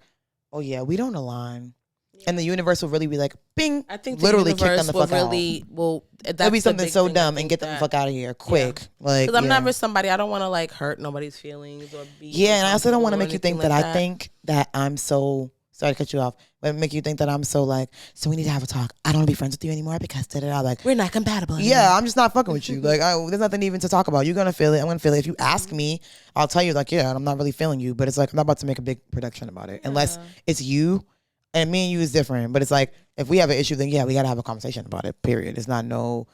oh yeah, we don't align. Yeah. And the universe will really be like, bing, I think literally kick them the fuck out. That'll be something so dumb and get them the fuck out of here quick. Yeah. Like, because I'm never somebody, I don't want to like hurt nobody's feelings or be. Yeah, and I also don't want to make you think that I think that I'm so. Sorry to cut you off, but make you think that I'm so like, so we need to have a talk. I don't want to be friends with you anymore because like, we're not compatible anymore. Yeah, I'm just not fucking with you. Like, there's nothing even to talk about. You're gonna feel it. I'm gonna feel it. If you ask me, I'll tell you like, yeah, I'm not really feeling you. But it's like, I'm not about to make a big production about it unless it's you. And me and you is different. But it's like, if we have an issue, then yeah, we gotta have a conversation about it. Period. It's not no,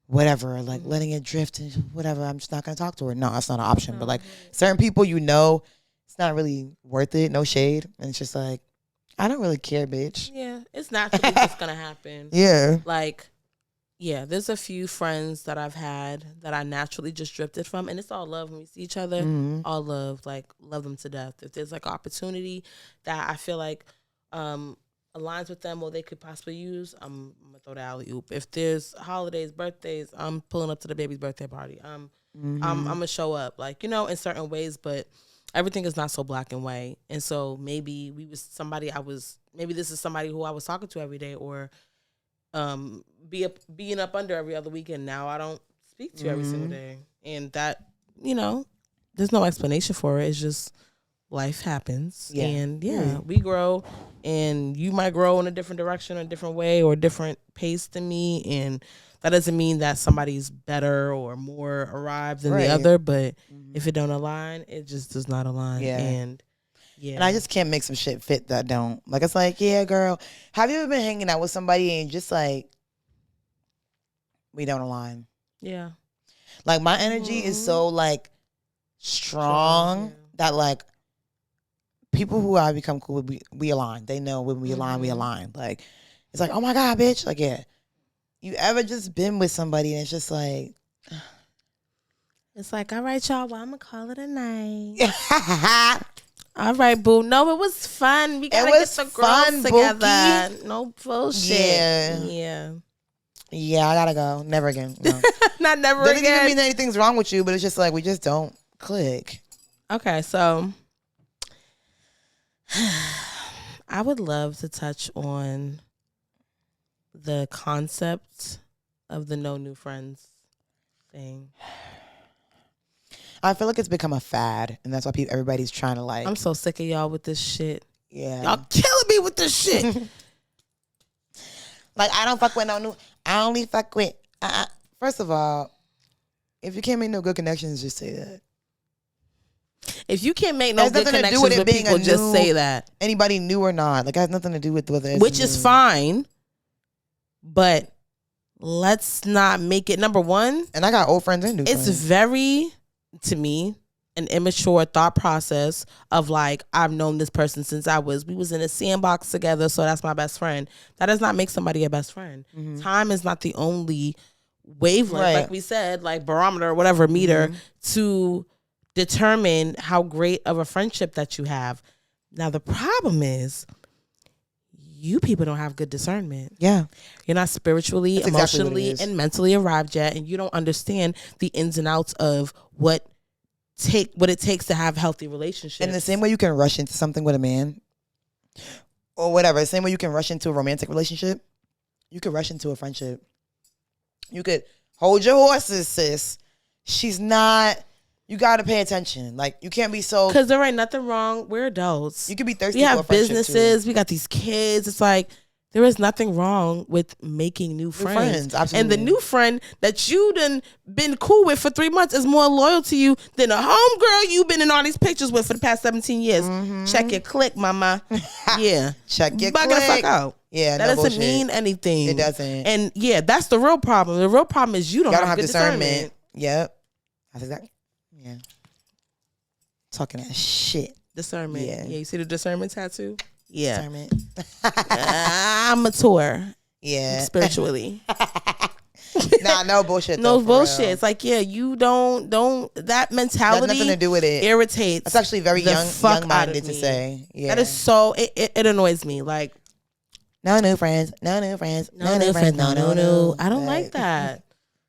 whatever, like letting it drift and whatever. I'm just not gonna talk to her. No, that's not an option. But like certain people, it's not really worth it. No shade, and it's just like, I don't really care, bitch. Yeah, it's naturally just gonna happen. Yeah. Like, yeah, there's a few friends that I've had that I naturally just drifted from, and it's all love when we see each other. All love, like, love them to death. If there's like opportunity that I feel like aligns with them or they could possibly use, I'm gonna throw the alley oop. If there's holidays, birthdays, I'm pulling up to the baby's birthday party. I'm gonna show up, like, in certain ways, but everything is not so black and white. And so maybe maybe this is somebody who I was talking to every day, or being up under every other weekend. Now I don't speak to you every single day. And that, there's no explanation for it. It's just life happens. Yeah. And we grow, and you might grow in a different direction, a different way, or a different pace than me. And that doesn't mean that somebody's better or more arrived than the other, but if it don't align, it just does not align. Yeah. And I just can't make some shit fit that don't. Like, it's like, yeah, girl, have you ever been hanging out with somebody and just like, we don't align? Yeah. Like, my energy is so like strong that like people who I become cool with, we align. They know when we align, we align. Like, it's like, oh my God, bitch. Like, yeah. You ever just been with somebody and it's just like, it's like, all right, y'all, well, I'm going to call it a night. All right, boo. No, it was fun. We got to get the girls together. Bookie. No bullshit. Yeah, I got to go. Never again. No. Not never again. Doesn't even mean anything's wrong with you, but it's just like, we just don't click. Okay, so I would love to touch on the concept of the no new friends thing? I feel like it's become a fad, and that's why everybody's trying to like. I'm so sick of y'all with this shit. Yeah, y'all killing me with this shit. Like, I don't fuck with no new. I only fuck with. First of all, if you can't make no good connections, just say that. If you can't make no good connections with people, just say that. Anybody new or not, like, it has nothing to do with whether it's which is fine, but let's not make it number one. And I got old friends and new friends. It's very, to me, an immature thought process of like, I've known this person since we was in a sandbox together, so that's my best friend. That does not make somebody a best friend. Mm-hmm. Time is not the only wavelength, like we said, like barometer or whatever meter to determine how great of a friendship that you have. Now the problem is you people don't have good discernment. Yeah. You're not spiritually, emotionally, and mentally arrived yet, and you don't understand the ins and outs of what it takes to have healthy relationships. And the same way you can rush into something with a man or whatever, the same way you can rush into a romantic relationship, you could rush into a friendship. You could hold your horses, sis. She's not. You got to pay attention. Like, you can't be so. Because there ain't nothing wrong. We're adults. You could be thirsty. We have businesses. We got these kids. It's like, there is nothing wrong with making new friends. Absolutely. And the new friend that you done been cool with for 3 months is more loyal to you than a homegirl you've been in all these pictures with for the past 17 years. Mm-hmm. Check your click, mama. Yeah. Check your click. Bugging the fuck out. Yeah, that doesn't mean anything. It doesn't. And yeah, that's the real problem. The real problem is you don't have good discernment. Yep. That's exactly. Yeah. Talking that shit. Discernment. Yeah, you see the discernment tattoo? Yeah. Discernment. I'm mature. Yeah. Spiritually. Nah, no bullshit. No bullshit. It's like, yeah, you don't that mentality. That's nothing to do with it. Irritates. That's actually very young-minded to say. Yeah. That is so. It annoys me. Like, no new friends. No new friends. No new friends. No. I don't like that.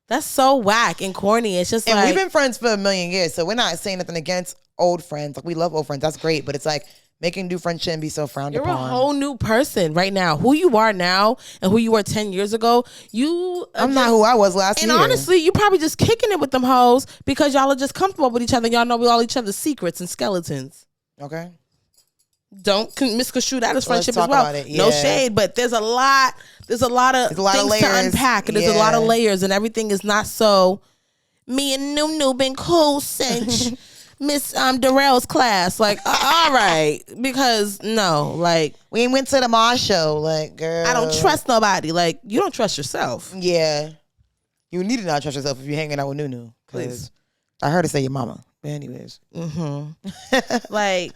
That's so whack and corny. It's just and like, we've been friends for a million years, so we're not saying nothing against old friends. Like, we love old friends. That's great, but it's like making new friends shouldn't be so frowned upon. You're a whole new person right now. Who you are now and who you were 10 years ago. I'm not who I was last year. And honestly, you probably just kicking it with them hoes because y'all are just comfortable with each other. Y'all know all each other's secrets and skeletons. Okay. Don't misconstrue that as friendship as well. Yeah. No shade, but there's a lot of things to unpack, and there's a lot of layers, and everything is not so. Me and Nunu been cool since Miss Darrell's class. Like, all right, because no, like, we went to the Mars show. Like, girl, I don't trust nobody. Like, you don't trust yourself. Yeah, you need to not trust yourself if you're hanging out with Nunu. Please, I heard her say your mama. But anyways, like.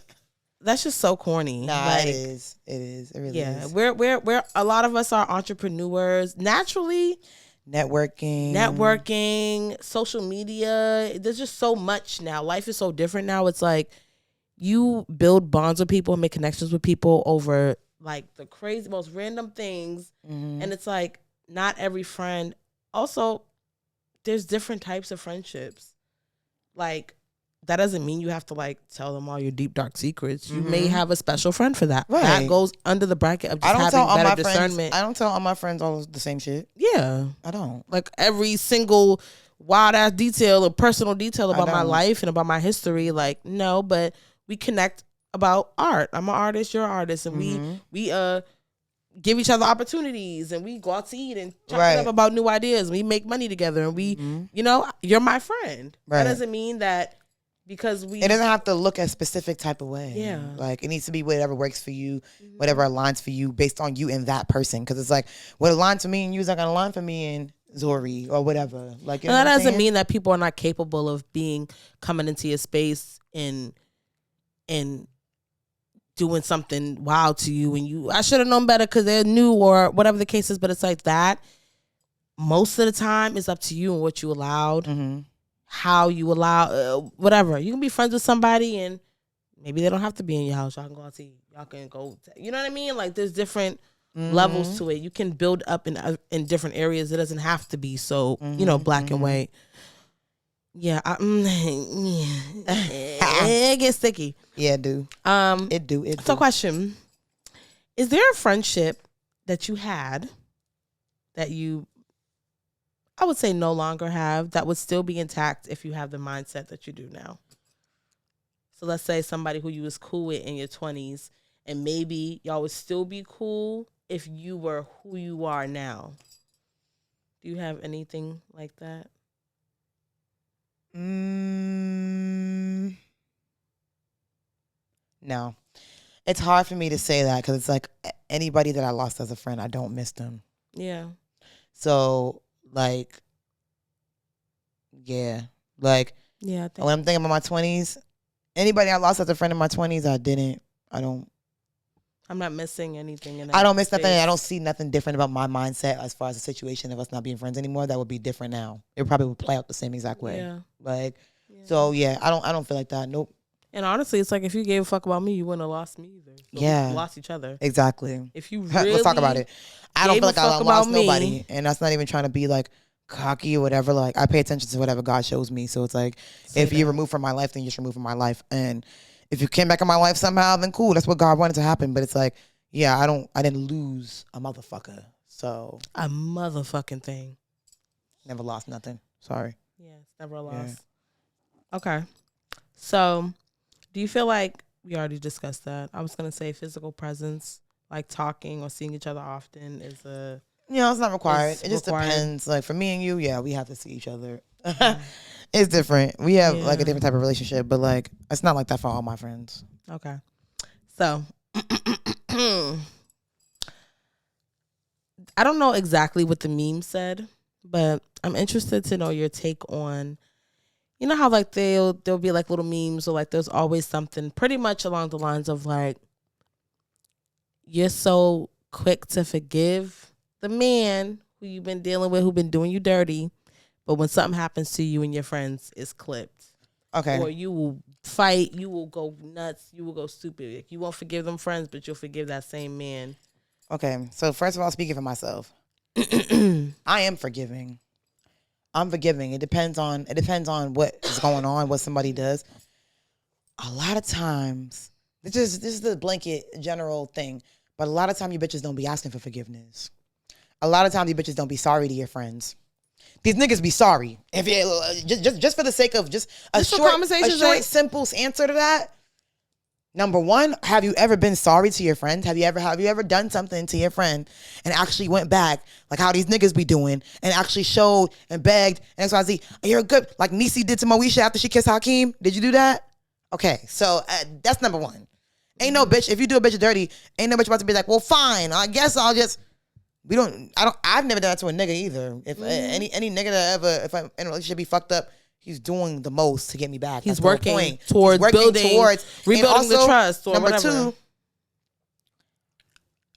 That's just so corny. Nah, like, it is. It really is. Yeah, we're a lot of us are entrepreneurs naturally. Networking, social media. There's just so much now. Life is so different now. It's like you build bonds with people and make connections with people over like the crazy, most random things. Mm-hmm. And it's like not every friend. Also, there's different types of friendships. Like, that doesn't mean you have to like tell them all your deep dark secrets. You may have a special friend for that. Right. That goes under the bracket of just having better discernment. I don't tell all my friends all the same shit. Yeah, I don't. Like every single wild ass detail or personal detail about my life and about my history. Like, no, but we connect about art. I'm an artist, you're an artist, and we give each other opportunities, and we go out to eat and talk up about new ideas. We make money together, and we, you know, you're my friend. Right. That doesn't mean that. Because it doesn't have to look a specific type of way. Yeah. Like, it needs to be whatever works for you, whatever aligns for you based on you and that person. Because it's like, what aligns for me and you is not going to align for me and Zori or whatever. Like, you know that doesn't mean that people are not capable of coming into your space and doing something wild to you. And I should have known better because they're new or whatever the case is. But it's like that. Most of the time, it's up to you and what you allowed. Mm-hmm. How you allow, whatever. You can be friends with somebody and maybe they don't have to be in your house. Y'all can go out to eat. Y'all can go, you know what I mean? Like, there's different levels to it. You can build up in different areas. It doesn't have to be so, you know, black and white. Yeah. It gets sticky. Yeah, it do. It do. So question, is there a friendship that you had that you, I would say, no longer have that would still be intact if you have the mindset that you do now? So let's say somebody who you was cool with in your 20s, and maybe y'all would still be cool if you were who you are now. Do you have anything like that? No. It's hard for me to say that because it's like anybody that I lost as a friend, I don't miss them. Yeah. So, like, yeah. Like, yeah, when I'm thinking about my 20s, anybody I lost as a friend in my 20s, I'm not missing anything in that. I don't miss nothing. I don't see nothing different about my mindset as far as the situation of us not being friends anymore. That would be different now. It probably would play out the same exact way. Yeah. Like, so yeah, I don't feel like that. Nope. And honestly, it's like if you gave a fuck about me, you wouldn't have lost me either. So yeah. We lost each other. Exactly. If you really let's talk about it. I don't feel like I lost nobody. And that's not even trying to be like cocky or whatever. Like, I pay attention to whatever God shows me. So it's like, if you remove from my life, then you just remove from my life. And if you came back in my life somehow, then cool. That's what God wanted to happen. But it's like, yeah, I didn't lose a motherfucker. So. A motherfucking thing. Never lost nothing. Sorry. Yeah, it's never a loss. Yeah. Okay. So, do you feel like, we already discussed that. I was going to say physical presence, like talking or seeing each other often is a. Yeah, it's not required. It just depends. Like for me and you, yeah, we have to see each other. It's different. We have like a different type of relationship, but like it's not like that for all my friends. Okay. So I don't know exactly what the meme said, but I'm interested to know your take on, you know how like there'll be like little memes or like there's always something pretty much along the lines of like, you're so quick to forgive the man who you've been dealing with, who been doing you dirty, but when something happens to you and your friends, it's clipped. Okay. Or you will fight, you will go nuts, you will go stupid. Like, you won't forgive them friends, but you'll forgive that same man. Okay. So first of all, speaking for myself, I am forgiving. I'm forgiving. It depends on what is going on, what somebody does. A lot of times, this is the blanket general thing, but a lot of times you bitches don't be asking for forgiveness. A lot of times you bitches don't be sorry to your friends. These niggas be sorry. If you just for the sake of just a short, simple answer to that. Number one, have you ever been sorry to your friend? Have you ever done something to your friend and actually went back, like how these niggas be doing, and actually showed and begged and XYZ? You're good, like Niecy did to Moesha after she kissed Hakeem. Did you do that? Okay, so that's number one. Ain't no bitch, if you do a bitch dirty, ain't no bitch about to be like, well, fine, I guess I'll just. I've never done that to a nigga either. If any nigga that ever, if I'm in a relationship, be fucked up, he's doing the most to get me back. He's working towards rebuilding the trust or number whatever. Two,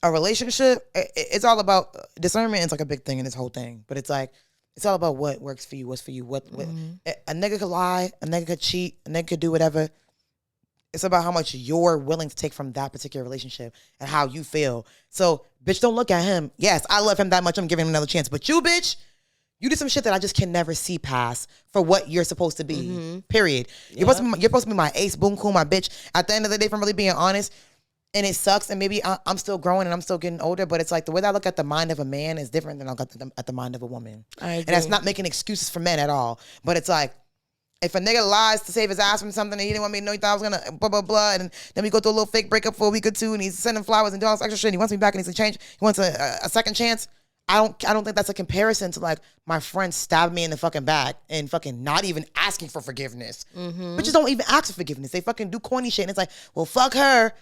a relationship, it's all about discernment. It's like a big thing in this whole thing, but it's like, it's all about what works for you, what's for you. What a nigga could lie, a nigga could cheat, a nigga could do whatever. It's about how much you're willing to take from that particular relationship and how you feel. So, bitch, don't look at him. Yes, I love him that much. I'm giving him another chance. But you, bitch, you did some shit that I just can never see past for what you're supposed to be. Period. You're supposed to be my ace, boom, cool, my bitch. At the end of the day, if I'm really being honest, and it sucks, and maybe I'm still growing and I'm still getting older, but it's like the way that I look at the mind of a man is different than I look at the mind of a woman. I agree. And that's not making excuses for men at all. But it's like, if a nigga lies to save his ass from something and he didn't want me to know, he thought I was gonna blah blah blah, and then we go through a little fake breakup for a week or two, and he's sending flowers and doing all this extra shit, and he wants me back and he's a change, he wants a second chance. I don't think that's a comparison to like my friend stabbed me in the fucking back and fucking not even asking for forgiveness. Bitches don't even ask for forgiveness. They fucking do corny shit, and it's like, well, fuck her. And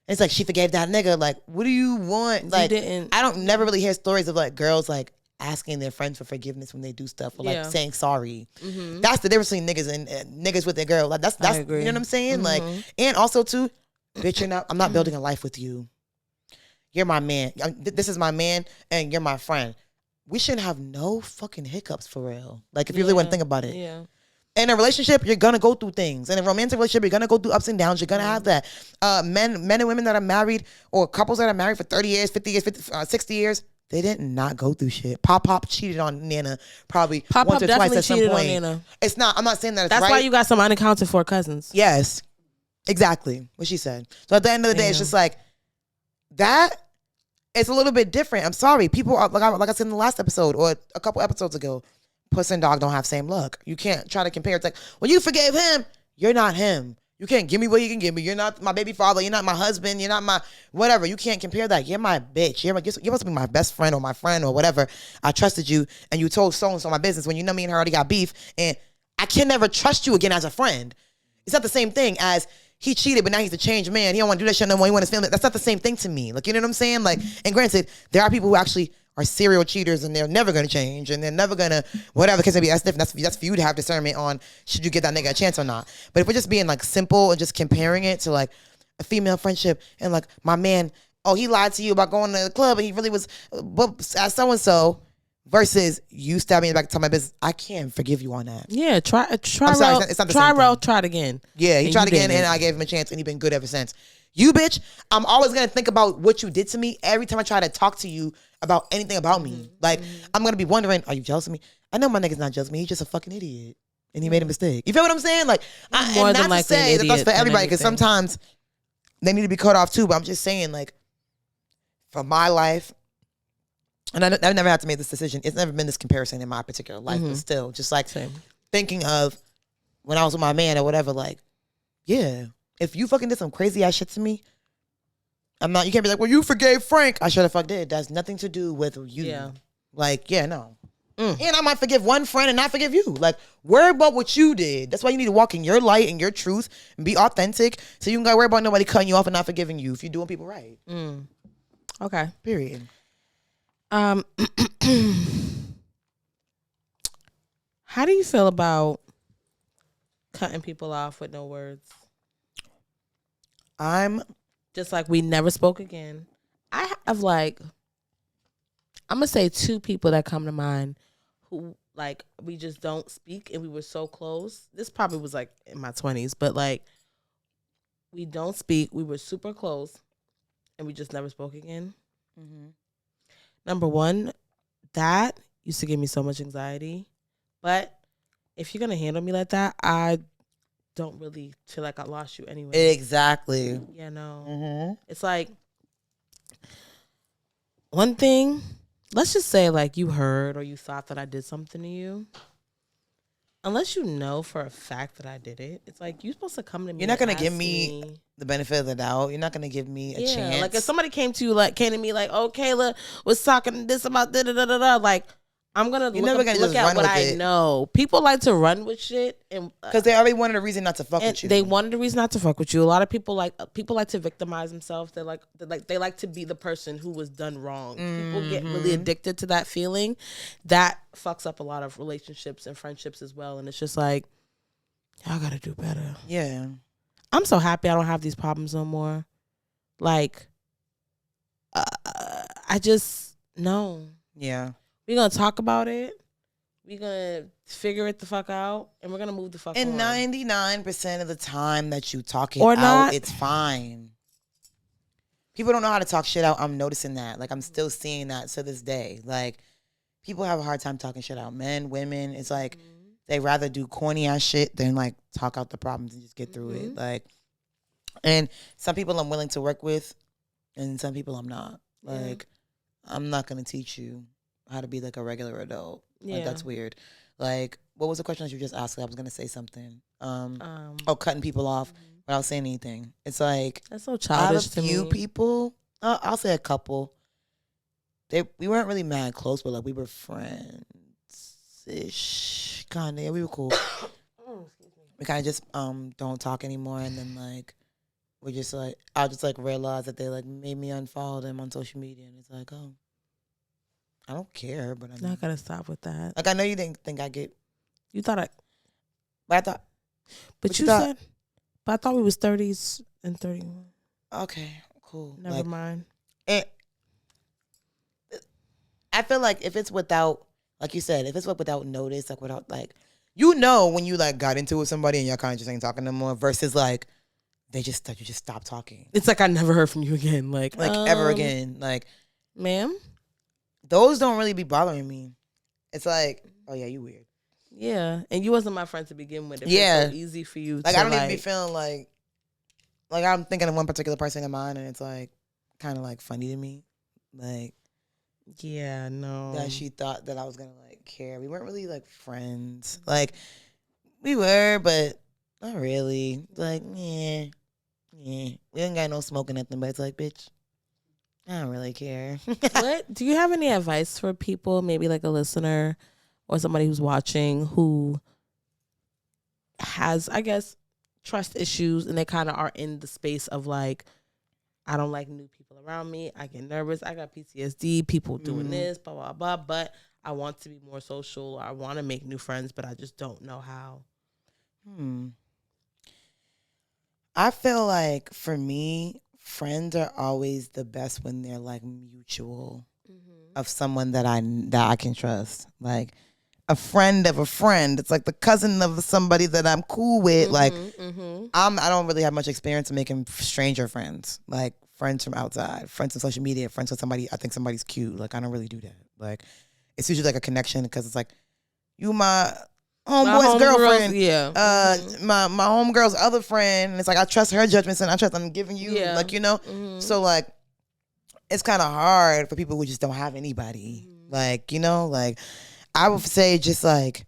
it's like, she forgave that nigga. Like, what do you want? Like, I don't never really hear stories of like girls like asking their friends for forgiveness when they do stuff or like saying sorry. That's the difference between niggas and niggas with their girl. Like that's you know what I'm saying? Like, and also too, bitch, I'm not building a life with you. You're my man. This is my man, and you're my friend. We shouldn't have no fucking hiccups for real. Like, if you really want to think about it. Yeah. In a relationship, you're gonna go through things. In a romantic relationship, you're gonna go through ups and downs. You're gonna have that. Men and women that are married, or couples that are married for 30 years, 50 years, 60 years, they did not go through shit. Pop cheated on Nana probably once or twice at some point. Nana. It's not. I'm not saying that it's That's right. why you got some unaccounted for cousins. Yes, exactly what she said. So at the end of the day, it's just like that. it's a little bit different. I'm sorry. People are like I said in the last episode or a couple episodes ago, puss and dog don't have same luck. You can't try to compare. It's like, when you forgave him, you're not him. You can't give me what you can give me. You're not my baby father. You're not my husband. You're not my whatever. You can't compare that. You're my bitch. You're supposed to be my best friend or my friend or whatever. I trusted you and you told so-and-so my business when you know me and her already got beef, and I can never trust you again as a friend. It's not the same thing as he cheated, but now he's a changed man. He don't want to do that shit no more. He want his family. That's not the same thing to me. Like, you know what I'm saying? Like, and granted, there are people who actually are serial cheaters and they're never going to change and they're never going to, whatever the case may be. That's different. That's for you to have discernment on, should you give that nigga a chance or not. But if we're just being like simple and just comparing it to like a female friendship and like my man, oh, he lied to you about going to the club and he really was as so-and-so, versus you stabbing me in the back to tell my business, I can't forgive you on that. Yeah, try it's not the same thing. Tried again. Yeah, he tried again and I gave him a chance and he been good ever since. You bitch, I'm always gonna think about what you did to me every time I try to talk to you about anything about me. Like, I'm gonna be wondering, are you jealous of me? I know my nigga's not jealous of me. He's just a fucking idiot and he made a mistake. You feel what I'm saying? Like, and not to say that that's for everybody, because sometimes they need to be cut off too. But I'm just saying, like, for my life, and I've never had to make this decision. It's never been this comparison in my particular life, but still, just like thinking of when I was with my man or whatever, like, yeah, if you fucking did some crazy ass shit to me, you can't be like, well, you forgave Frank. I should have fuck did. That's nothing to do with you. Yeah. Like, yeah, no. And I might forgive one friend and not forgive you. Like, worry about what you did. That's why you need to walk in your light and your truth and be authentic, so you can go worry about nobody cutting you off and not forgiving you if you're doing people right. Okay. Period. How do you feel about cutting people off with no words? I'm just like, we never spoke again. I have like, I'm gonna say 2 people that come to mind who like we just don't speak and we were so close. This probably was like in my 20s, but like we don't speak. We were super close and we just never spoke again. Number 1, that used to give me so much anxiety. But if you're gonna handle me like that, I don't really feel like I lost you anyway. Exactly. Yeah, no. It's like, one thing, let's just say like you heard or you thought that I did something to you. Unless you know for a fact that I did it, it's like, you're supposed to come to me. You're not going to give me the benefit of the doubt. You're not going to give me a chance. Like if somebody came to me like, oh, Kayla was talking this about da-da-da-da-da, like, I'm going to look at what I know. People like to run with shit. Because they already wanted a reason not to fuck with you. They wanted a reason not to fuck with you. A lot of people like to victimize themselves. They like to be the person who was done wrong. People get really addicted to that feeling. That fucks up a lot of relationships and friendships as well. And it's just like, y'all got to do better. Yeah. I'm so happy I don't have these problems no more. Like, I just, no. Yeah. We're going to talk about it. We're going to figure it the fuck out. And we're going to move the fuck on. And 99% of the time that you talk it out, it's fine. People don't know how to talk shit out. I'm noticing that. Like, I'm still seeing that to this day. Like, people have a hard time talking shit out. Men, women, it's like they rather do corny ass shit than like talk out the problems and just get through it. Like, and some people I'm willing to work with and some people I'm not. Like, I'm not going to teach you how to be like a regular adult. Like, that's weird. Like, what was the question that you just asked? I was gonna say something. Cutting people off without saying anything. It's like, that's so childish to me. Out of few people, I'll say a couple. We weren't really mad close, but like we were friends-ish, kind of. Yeah, we were cool. We kind of just don't talk anymore, and then like we just like I'll just like realize that they like made me unfollow them on social media, and it's like, oh. I don't care, but I'm not gonna stop with that. Like, I know you didn't think I get. You thought but I thought. But you said. But I thought we was 30s and 31. Okay, cool. Never mind. And I feel like if it's without, like you said, if it's without notice, like without like, you know, when you like got into it with somebody and y'all kind of just ain't talking no more, versus like you just stop talking. It's like I never heard from you again, like ever again, like, ma'am. Those don't really be bothering me. It's like, oh yeah, you weird. Yeah, and you wasn't my friend to begin with. It's so easy for you. Like, I don't even be feeling like I'm thinking of one particular person in mind, and it's like kind of like funny to me. Like, yeah, no. that she thought that I was gonna like care. We weren't really like friends. Like, we were, but not really. Like, yeah. We ain't got no smoke or nothing, but it's like, bitch, I don't really care. What do you have any advice for people, maybe like a listener or somebody who's watching who has, I guess, trust issues and they kind of are in the space of like, I don't like new people around me. I get nervous. I got PTSD. People doing this, blah, blah, blah. But I want to be more social. Or I want to make new friends, but I just don't know how. I feel like for me, friends are always the best when they're like mutual of someone that I can trust. Like a friend of a friend. It's like the cousin of somebody that I'm cool with. Like I don't really have much experience in making stranger friends. Like friends from outside, friends on social media, friends with somebody I think somebody's cute. Like I don't really do that. Like it's usually like a connection because it's like you my homeboy's girlfriend. Yeah. My homegirl's other friend. And it's like I trust her judgments and I trust I'm giving you like, you know? So like it's kind of hard for people who just don't have anybody. Like, you know, like I would say just like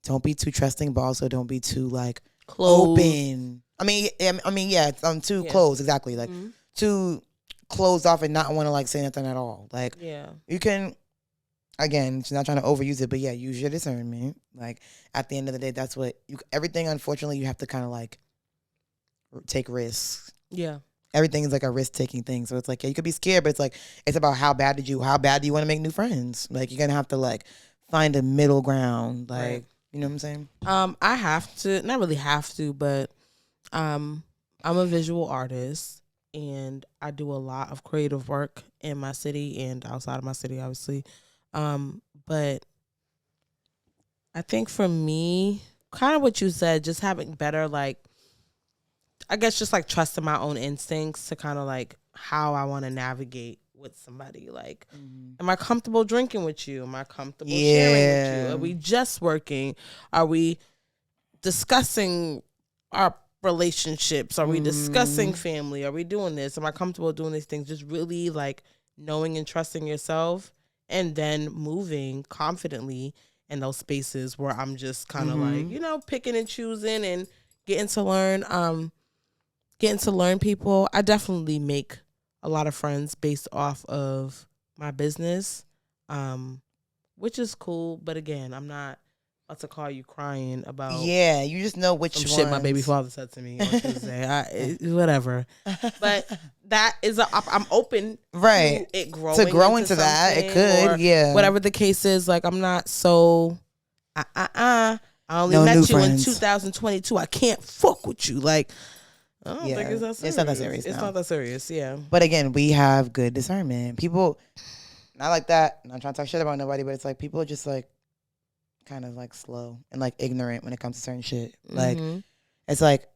don't be too trusting, but also don't be too like open. I mean, yeah, I'm too closed, exactly. Like too closed off and not want to like say nothing at all. Like you can, again, she's not trying to overuse it, but yeah, use your discernment. Like at the end of the day, that's what everything. Unfortunately, you have to kind of like take risks. Yeah, everything is like a risk taking thing. So it's like you could be scared, but it's like it's about how bad do you want to make new friends? Like you're gonna have to like find a middle ground. Like you know what I'm saying? I have to, not really have to, but I'm a visual artist and I do a lot of creative work in my city and outside of my city, obviously. But I think for me, kind of what you said, just having better, like, I guess just like trusting my own instincts to kind of like how I want to navigate with somebody. Like, am I comfortable drinking with you? Am I comfortable sharing with you? Are we just working? Are we discussing our relationships? Are we discussing family? Are we doing this? Am I comfortable doing these things? Just really like knowing and trusting yourself. And then moving confidently in those spaces where I'm just kind of like, you know, picking and choosing and getting to learn people. I definitely make a lot of friends based off of my business, which is cool. But again, I'm not about to call you crying about you just know which shit my baby father said to me on Tuesday. Whatever. But that is I'm open to it growing into that. It could, whatever the case is. Like I'm not so I only met you in 2022. I can't fuck with you. Like I don't think it's that serious. It's not that serious. It's not that serious. Yeah. But again, we have good discernment. People not like that. I'm not trying to talk shit about nobody, but it's like people are just like kind of like slow and like ignorant when it comes to certain shit. Like it's like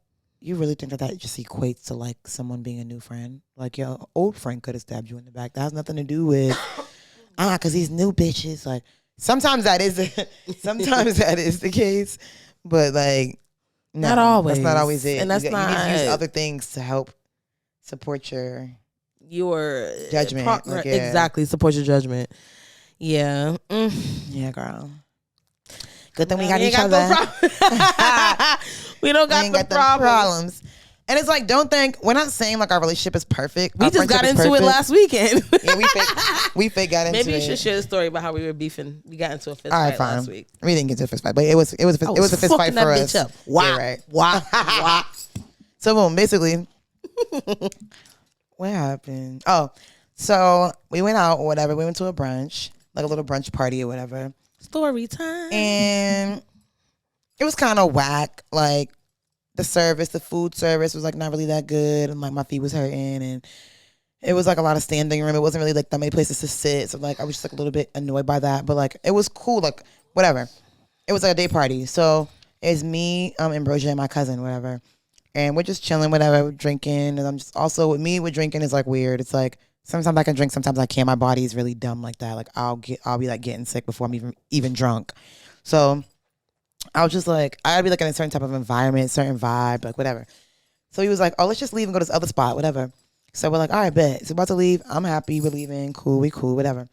you really think that just equates to like someone being a new friend? Like your old friend could have stabbed you in the back. That has nothing to do with because these new bitches. Like sometimes that is the case, but like no, not always. That's not always it. And that's you not. You need to use other things to help support your judgment. Exactly, support your judgment. Yeah. Yeah, girl. Good thing we got each other. We don't got the problems. And it's like, don't think, we're not saying like our relationship is perfect. We just got into it last weekend. Yeah, we fake got into it. Maybe you should share the story about how we were beefing. We got into a fist fight last week. We didn't get into a fist fight, but it was a fist fight for us. Wow. Yeah, right. Wow. So boom, basically, what happened? Oh, so we went out or whatever. We went to a brunch, like a little brunch party or whatever. Story time. And it was kind of whack. Like the food service was like not really that good. And like my feet was hurting. And it was like a lot of standing room. It wasn't really like that many places to sit. So like I was just like a little bit annoyed by that. But like it was cool. Like whatever. It was like a day party. So it's me, Ambrojah and my cousin, whatever. And we're just chilling, whatever, we're drinking. And I'm just also with drinking is like weird. It's like sometimes I can drink, sometimes I can't. My body is really dumb like that. Like I'll be like getting sick before I'm even drunk. So I was just like, I gotta be like in a certain type of environment, certain vibe, like whatever. So he was like, oh, let's just leave and go to this other spot, whatever. So we're like, all right, bet. It's about to leave. I'm happy. We're leaving. Cool. We cool. Whatever.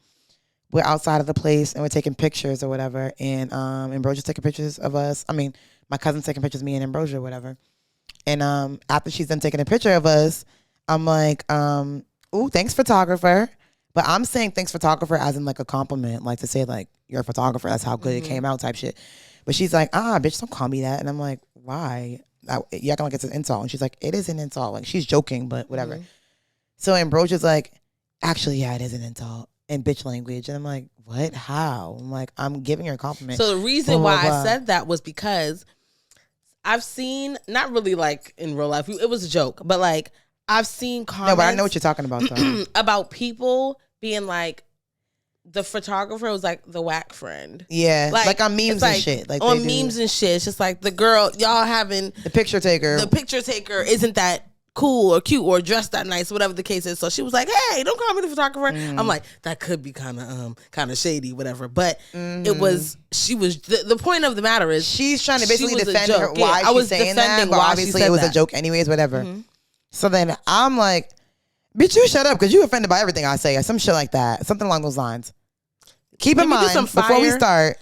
We're outside of the place and we're taking pictures or whatever. And Ambrosia's taking pictures of us. I mean, my cousin's taking pictures of me and Ambrojah or whatever. And after she's done taking a picture of us, I'm like, ooh, thanks, photographer. But I'm saying thanks, photographer, as in like a compliment, like to say like you're a photographer. That's how good it came out, type shit. But she's like, bitch, don't call me that. And I'm like, why? You acting like it's an insult. And she's like, it is an insult. Like she's joking, but whatever. So Ambrosia's like, actually, yeah, it is an insult in bitch language. And I'm like, what? How? I'm like, I'm giving her a compliment. So the reason why I said that was because I've seen, not really like in real life, it was a joke, but like I've seen comments. No, but I know what you're talking about, though. About people being like, the photographer was like the whack friend. Yeah, like on memes and shit. Like on memes and shit. It's just like the girl, y'all having the picture taker. The picture taker isn't that cool or cute or dressed that nice, whatever the case is. So she was like, "Hey, don't call me the photographer." I'm like, that could be kind of shady, whatever. But it was. She was. The point of the matter is, she's trying to basically defend her why she's saying that, but obviously it was a joke, anyways. Whatever. So then I'm like, "Bitch, you shut up, because you offended by everything I say." Some shit like that, something along those lines. Keep in mind, before we start,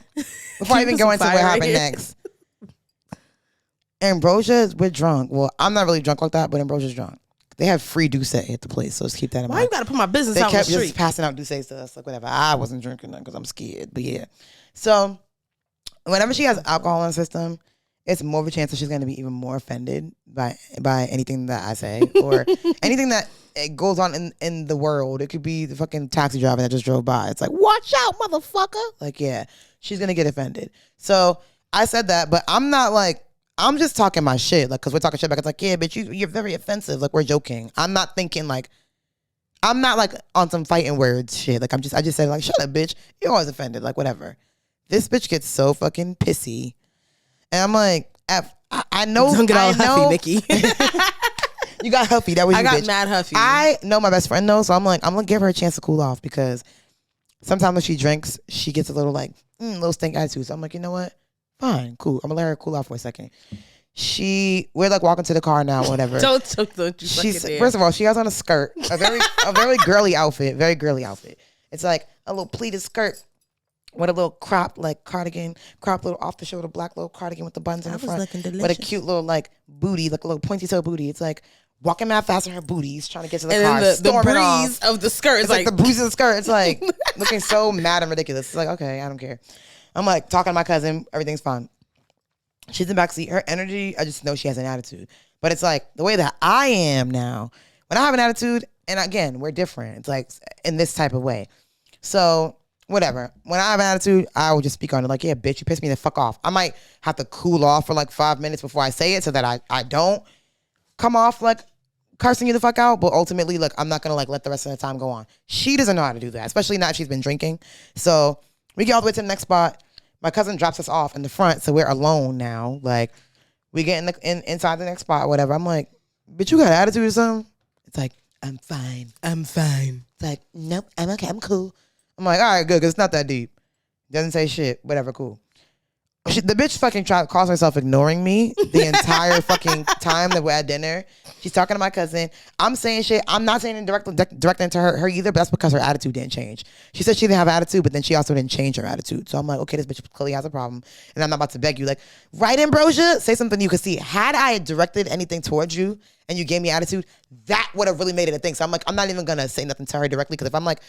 before I even go into what happened next, Ambrojah, we're drunk. Well, I'm not really drunk like that, but Ambrosia's drunk. They have free Douce at the place, so let's keep that in mind. Why you gotta put my business out on the street? They kept just passing out Douces to us, like whatever. I wasn't drinking them because I'm scared, but yeah. So whenever she has alcohol in her system, it's more of a chance that she's going to be even more offended by anything that I say or anything that it goes on in the world. It could be the fucking taxi driver that just drove by. It's like, watch out, motherfucker. Like, yeah, she's going to get offended. So I said that, but I'm not like, I'm just talking my shit. Like, because we're talking shit back. It's like, yeah, bitch, you're very offensive. Like, we're joking. I'm not thinking like, I'm not like on some fighting words shit. Like, I just said like, shut up, bitch. You're always offended. Like, whatever. This bitch gets so fucking pissy. And I'm like, I know. Don't get all huffy, Nikki. You got huffy. That was you, I got bitch. mad huffy. I know my best friend though, so I'm like, I'm gonna give her a chance to cool off because sometimes when she drinks, she gets a little like little stink attitude. So I'm like, you know what? Fine, cool. I'm gonna let her cool off for a second. We're like walking to the car now, whatever. don't you First of all, she has on a skirt, a very girly outfit, very girly outfit. It's like a little pleated skirt with a little cropped like cardigan, cropped little off the shoulder black little cardigan with the buttons in the front, with a cute little like booty, like a little pointy toe booty. It's like walking mad fast on her booties, trying to get to the car. And the breeze of the skirt, it's like the breeze of the skirt. It's like looking so mad and ridiculous. It's like, okay, I don't care. I'm like talking to my cousin, everything's fine. She's in the backseat. Her energy, I just know she has an attitude. But it's like the way that I am now. When I have an attitude, and again, we're different. It's like in this type of way. So whatever. When I have an attitude, I will just speak on it. Like, yeah, bitch, you pissed me the fuck off. I might have to cool off for like 5 minutes before I say it so that I don't come off like cursing you the fuck out. But ultimately, like, I'm not going to like let the rest of the time go on. She doesn't know how to do that, especially not if she's been drinking. So we get all the way to the next spot. My cousin drops us off in the front, so we're alone now. Like, we get inside the next spot or whatever. I'm like, bitch, you got an attitude or something? It's like, I'm fine. It's like, nope, I'm okay, I'm cool. I'm like, all right, good, because it's not that deep. Doesn't say shit, whatever, cool. The bitch fucking calls herself ignoring me the entire fucking time that we're at dinner. She's talking to my cousin. I'm saying shit. I'm not saying it directly into her either, but that's because her attitude didn't change. She said she didn't have attitude, but then she also didn't change her attitude. So I'm like, okay, this bitch clearly has a problem. And I'm not about to beg you. Like, right, Ambrojah? Say something you could see. Had I directed anything towards you and you gave me attitude, that would have really made it a thing. So I'm like, I'm not even going to say nothing to her directly, because if I'm like,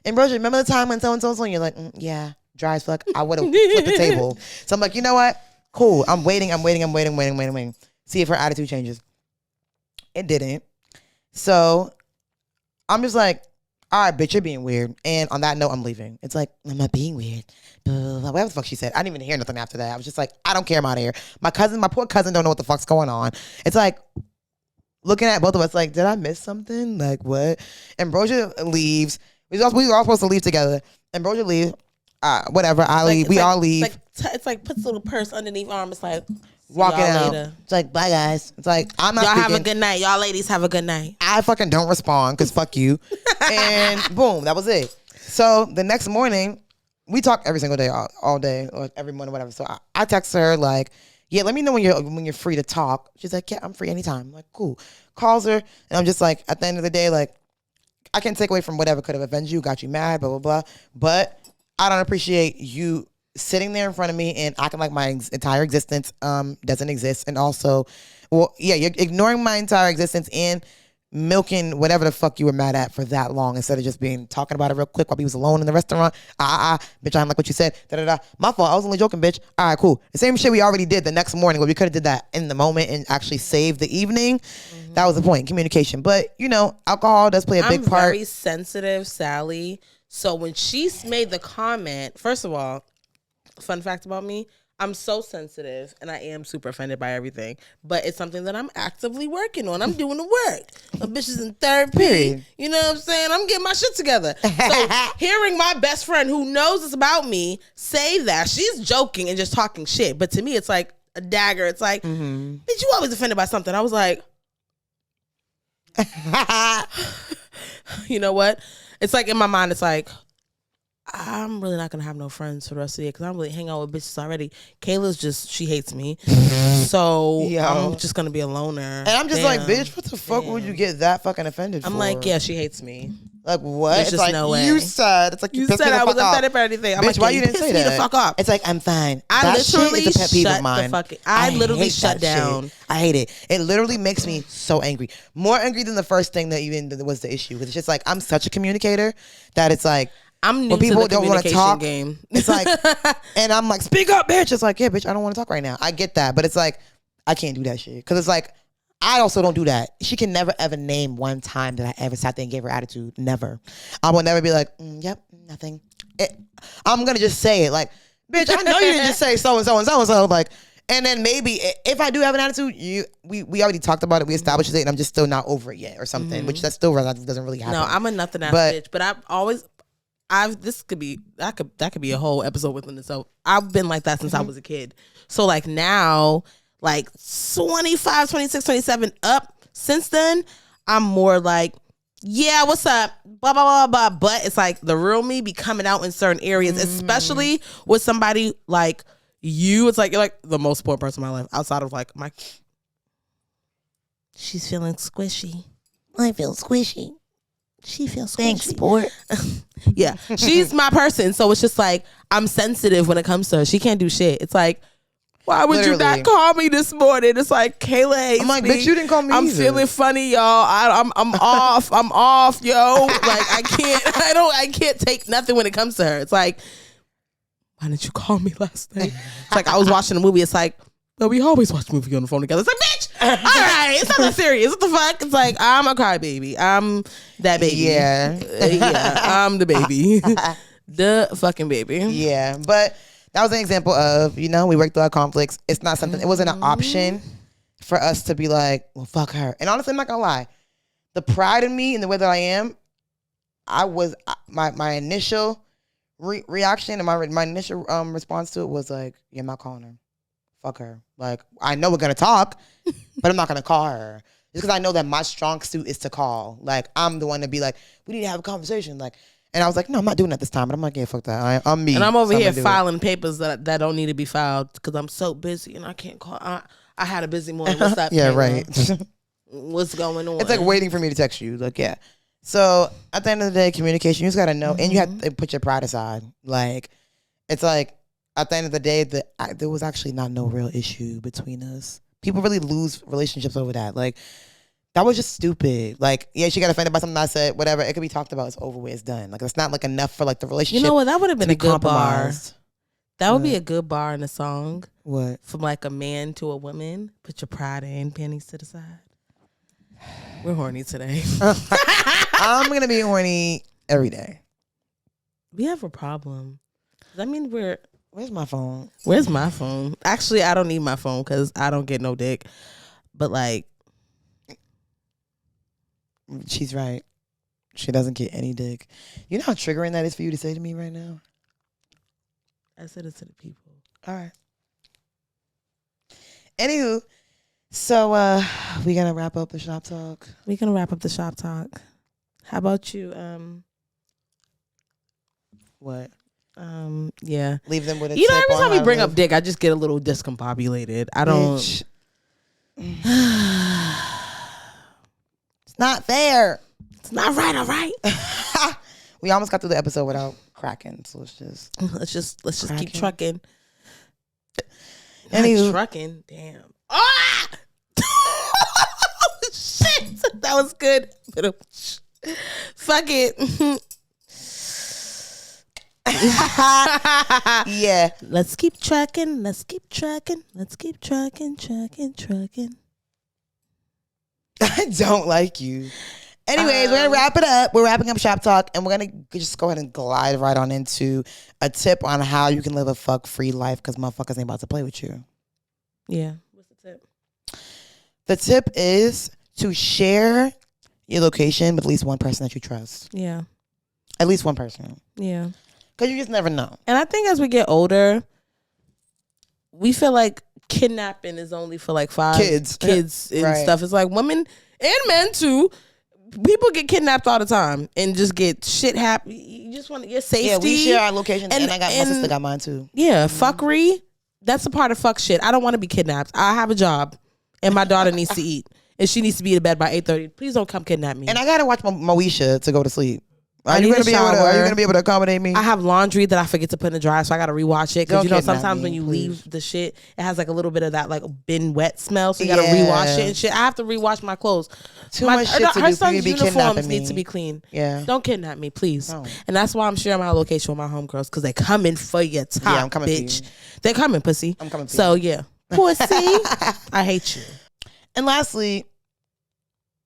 Ambrojah, remember the time when so-and-so, and you're like, yeah, dry as fuck, I would have flipped the table. So I'm like, you know what? Cool. I'm waiting. See if her attitude changes. It didn't. So I'm just like, all right, bitch, you're being weird. And on that note, I'm leaving. It's like, I'm not being weird. Whatever the fuck she said. I didn't even hear nothing after that. I was just like, I don't care, I'm out of here. My poor cousin don't know what the fuck's going on. It's like, looking at both of us like, did I miss something? Like, what? Ambrojah leaves. We were all supposed to leave together. Ambrojah leaves. Whatever, I leave. We all leave. It's like puts a little purse underneath arm. It's like walking out. Later. It's like, bye guys. It's like, I'm not. Y'all speaking. have a good night. Y'all ladies have a good night. I fucking don't respond because fuck you. And boom, that was it. So the next morning, we talk every single day, all day, or every morning, whatever. So I text her like, yeah, let me know when you're free to talk. She's like, yeah, I'm free anytime. I'm like, cool. Calls her, and I'm just like, at the end of the day, like, I can't take away from whatever could have offended you, got you mad, blah, blah, blah. But I don't appreciate you sitting there in front of me and acting like my entire existence doesn't exist. And also, well, yeah, you're ignoring my entire existence and milking whatever the fuck you were mad at for that long instead of just talking about it real quick while he was alone in the restaurant. Bitch, I don't like what you said. My fault. I was only joking, bitch. All right, cool. The same shit we already did the next morning, but we could have did that in the moment and actually saved the evening. Mm-hmm. That was the point, communication. But alcohol does play a big part. I'm very sensitive, Sally. So when she made the comment, first of all, fun fact about me, I'm so sensitive and I am super offended by everything. But it's something that I'm actively working on. I'm doing the work. My bitch is in therapy. Period. You know what I'm saying? I'm getting my shit together. So hearing my best friend who knows this about me say that, she's joking and just talking shit. But to me, it's like a dagger. It's like, bitch, you always offended by something. I was like, you know what? It's like in my mind, it's like, I'm really not gonna have no friends for the rest of the year because I'm really hanging out with bitches already. Kayla's she hates me, so I'm just gonna be a loner. And I'm just like, bitch, what the fuck would you get that fucking offended for? I'm like, yeah, she hates me. Like what? There's just like, no way. You said it's like you said I was offended for anything. I'm bitch, like, why you didn't say that? Me the fuck up. It's like I'm fine. I that literally shit is a pet peeve shut of mine. I literally shut down. Shit. I hate it. It literally makes me so angry. More angry than the first thing that even was the issue. It's just like I'm such a communicator that it's like. I'm new when people to the don't want to talk, game. It's like, and I'm like, speak up, bitch. It's like, yeah, bitch, I don't want to talk right now. I get that, but it's like, I can't do that shit because it's like, I also don't do that. She can never ever name one time that I ever sat there and gave her attitude. Never. I will never be like, yep, nothing. I'm gonna just say it like, bitch, I know you didn't just say so and so and so and so. Like, and then maybe if I do have an attitude, we already talked about it, we established it, and I'm just still not over it yet or something, which that still doesn't really happen. No, I'm a nothing ass bitch, but that could be a whole episode within itself. I've been like that since I was a kid. So like now, like 25, 26, 27 up, since then, I'm more like, yeah, what's up? Blah, blah, blah, blah. But it's like the real me be coming out in certain areas, especially with somebody like you. It's like, you're like the most important person in my life outside of like she's feeling squishy. I feel squishy. She feels squishy. Thanks, sport. Yeah, she's my person. So it's just like, I'm sensitive when it comes to her. She can't do shit. It's like, why would you not call me this morning? It's like, Kayla, I'm like, bitch, you didn't call me I'm either. feeling funny, y'all. I'm off. I'm off, yo. Like, I can't take nothing when it comes to her. It's like, why didn't you call me last night? It's like, I was watching a movie. It's like, well, we always watch a movie on the phone together. It's like, bitch, all right, it's not that serious. What the fuck? It's like, I'm a crybaby. I'm that baby. Yeah. I'm the baby. The fucking baby. Yeah, but that was an example of, we worked through our conflicts. It's not something, it wasn't an option for us to be like, well, fuck her. And honestly, I'm not gonna lie. The pride in me and the way that I am, my initial reaction and my initial response to it was like, yeah, I'm not calling her. Fuck her. Like, I know we're gonna talk, but I'm not gonna call her. Just because I know that my strong suit is to call. Like, I'm the one to be like, we need to have a conversation. Like, and I was like, no, I'm not doing that this time. But I'm like, yeah, fuck that. I'm me. And I'm over here filing papers that don't need to be filed because I'm so busy and I can't call. I had a busy morning. What's up? Yeah, right. What's going on? It's like waiting for me to text you. Like, yeah. So at the end of the day, communication, you just gotta know, and you have to put your pride aside. Like, it's like, at the end of the day, there was actually not no real issue between us. People really lose relationships over that. Like, that was just stupid. Like, yeah, she got offended by something I said, whatever. It could be talked about. It's over with. It's done. Like, it's not like enough for like the relationship. You know what? That would have been a good bar. That would What? be a good bar in a song. What? From like a man to a woman. Put your pride and panties to the side. We're horny today. I'm going to be horny every day. We have a problem. I mean, Where's my phone? Where's my phone? Actually, I don't need my phone because I don't get no dick. But like, she's right. She doesn't get any dick. You know how triggering that is for you to say to me right now? I said it to the people. All right. Anywho, so we gonna wrap up the shop talk. We're gonna wrap up the shop talk. How about you? What? Yeah. Leave them with a You know, tip every on time we how bring to up dick, I just get a little discombobulated. I don't. Bitch. It's not fair. It's not right. All right. We almost got through the episode without cracking, so let's just keep trucking. Anywho, trucking. Damn. Ah! Shit, that was good. Fuck it. Yeah. Let's keep tracking. Let's keep tracking. Let's keep tracking. I don't like you. Anyways, we're gonna wrap it up. We're wrapping up Shop Talk, and we're gonna just go ahead and glide right on into a tip on how you can live a fuck-free life, because motherfuckers ain't about to play with you. Yeah. What's the tip? The tip is to share your location with at least one person that you trust. Yeah. At least one person. Yeah. Because you just never know. And I think as we get older, we feel like kidnapping is only for like kids and right. stuff. It's like women and men too. People get kidnapped all the time and just get shit happen. You just want your safety. Yeah, we share our locations, and my sister got mine too. Yeah, fuckery. That's a part of fuck shit. I don't want to be kidnapped. I have a job, and my daughter needs to eat, and she needs to be in bed by 8:30. Please don't come kidnap me. And I gotta watch Moesha to go to sleep. Are you gonna be able to accommodate me? I have laundry that I forget to put in the dryer, so I gotta rewatch it. Because you know sometimes when you please. leave the shit, it has like a little bit of that like been wet smell, so you gotta rewatch it and shit. I have to rewatch my clothes. Too much shit to do. Her son's you be uniforms me. need to be clean. Yeah, don't kidnap me, please. No. And that's why I'm sharing my location with my homegirls, because they coming for your top. Yeah, I'm coming bitch. for you. They coming, pussy. I'm coming for so you. Yeah, pussy. I hate you. And lastly,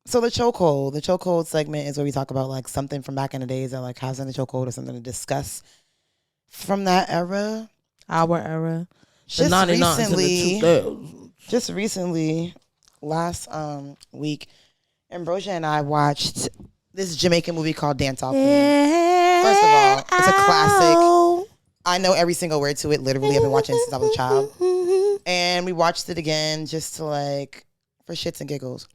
so the chokehold segment is where we talk about like something from back in the days, or like how's in the chokehold, or something to discuss from that era. Our era. Just recently, last week, Ambrojah and I watched this Jamaican movie called Dance Off. First of all, it's a classic. I know every single word to it. Literally, I've been watching it since I was a child. And we watched it again just to like, for shits and giggles.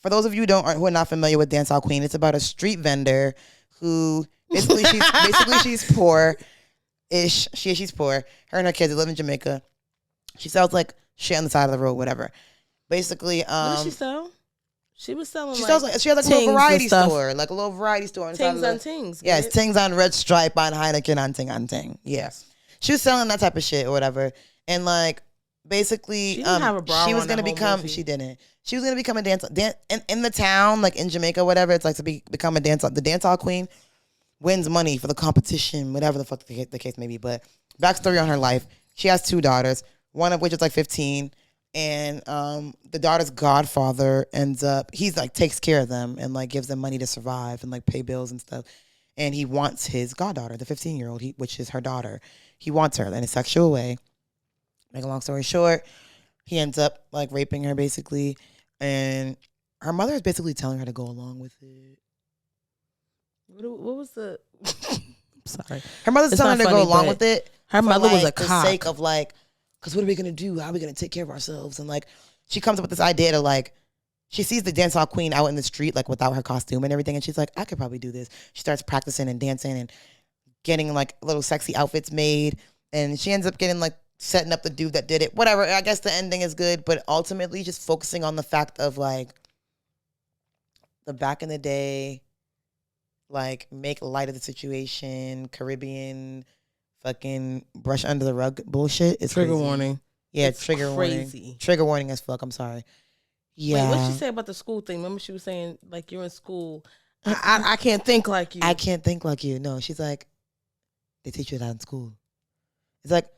For those of you who are not familiar with Dancehall Queen, it's about a street vendor who she's poor-ish. She's poor. Her and her kids live in Jamaica. She sells like shit on the side of the road, whatever. Basically, what did she sell? She was selling. She had like a little variety store, like a little variety store. Tings on Tings. Yes, Tings on Red Stripe on Heineken on Ting on Ting. Yes, she was selling that type of shit or whatever, and like basically, she didn't have a bra she was gonna become. She didn't. She was gonna become a dance in the town, like in Jamaica, whatever. It's like to become a the dancehall queen wins money for the competition, whatever the fuck the case may be. But backstory on her life: she has 2 daughters, one of which is like 15. And the daughter's godfather he's like takes care of them and like gives them money to survive and like pay bills and stuff. And he wants his goddaughter, the 15-year-old, which is her daughter. He wants her in a sexual way. Make a long story short, he ends up like raping her basically. And her mother is basically telling her to go along with it. What was the... Sorry. Her mother's telling her to go along with it. Her mother was a cock. For the sake of like, because what are we going to do? How are we going to take care of ourselves? And like, she comes up with this idea to like, she sees the dancehall queen out in the street, like without her costume and everything. And she's like, I could probably do this. She starts practicing and dancing and getting like little sexy outfits made. And she ends up getting like setting up the dude that did it. Whatever. I guess the ending is good. But ultimately just focusing on the fact of like the back in the day, like make light of the situation, Caribbean fucking brush under the rug bullshit. It's trigger crazy. Warning. Yeah, it's trigger crazy. Warning. Trigger warning as fuck. I'm sorry. Yeah. Wait, what'd she say about the school thing? Remember she was saying like you're in school. I can't think like you. I can't think like you. No, she's like, they teach you that in school. It's like,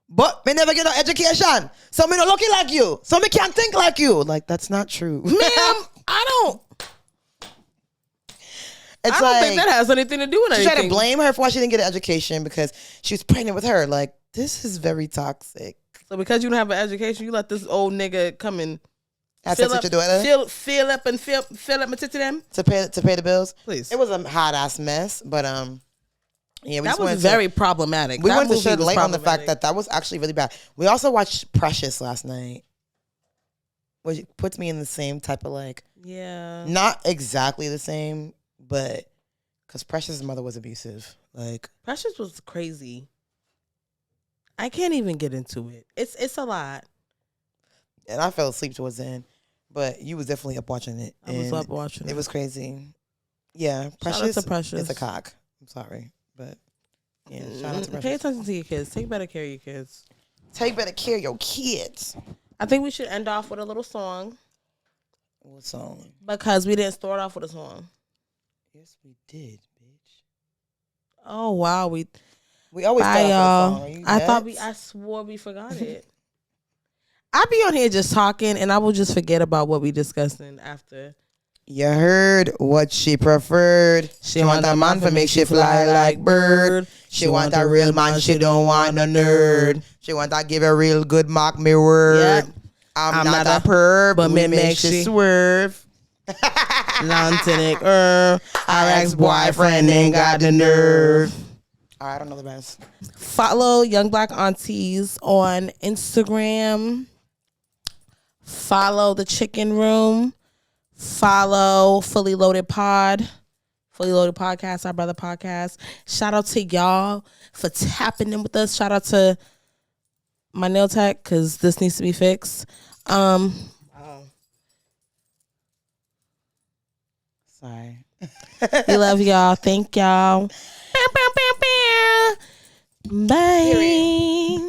but me never get no education, so me not looking like you, so me can't think like you. Like that's not true, ma'am. I don't. It's I don't think that has anything to do with anything. She tried to blame her for why she didn't get an education because she was pregnant with her. Like, this is very toxic. So because you don't have an education, you let this old nigga come and fill up my titty them to pay the bills. Please. It was a hot ass mess, but yeah, that was very problematic. We wanted to shed light on the fact that was actually really bad. We also watched Precious last night, which puts me in the same type of like, not exactly the same. But because Precious' mother was abusive, like Precious was crazy. I can't even get into it. It's a lot. And I fell asleep towards the end. But you was definitely up watching it. I was up watching it. It was crazy. Yeah, Precious. Shout out to Precious. It's a cock. I'm sorry. But yeah, shout out to Precious. Pay attention to your kids. Take better care of your kids. Take better care of your kids. I think we should end off with a little song. What song? Because we didn't start off with a song. Yes, we did, bitch. Oh wow, we always start off with a song. I swore we forgot it. I be on here just talking, and I will just forget about what we discussing after. You heard what she preferred. She want a man for make she fly like bird. She want a real man, she don't want a nerd. She want to give a real good mark me word. Yep. I'm not a perv, but me make she swerve. Lantinik, our ex-boyfriend ain't got the nerve. All right, I don't know the best. Follow Young Black Aunties on Instagram. Follow The Chicken Room. Follow Fully Loaded Pod. Fully Loaded Podcast, our brother podcast. Shout out to y'all for tapping in with us. Shout out to my nail tech, because this needs to be fixed. Sorry. We love y'all. Thank y'all. Bye.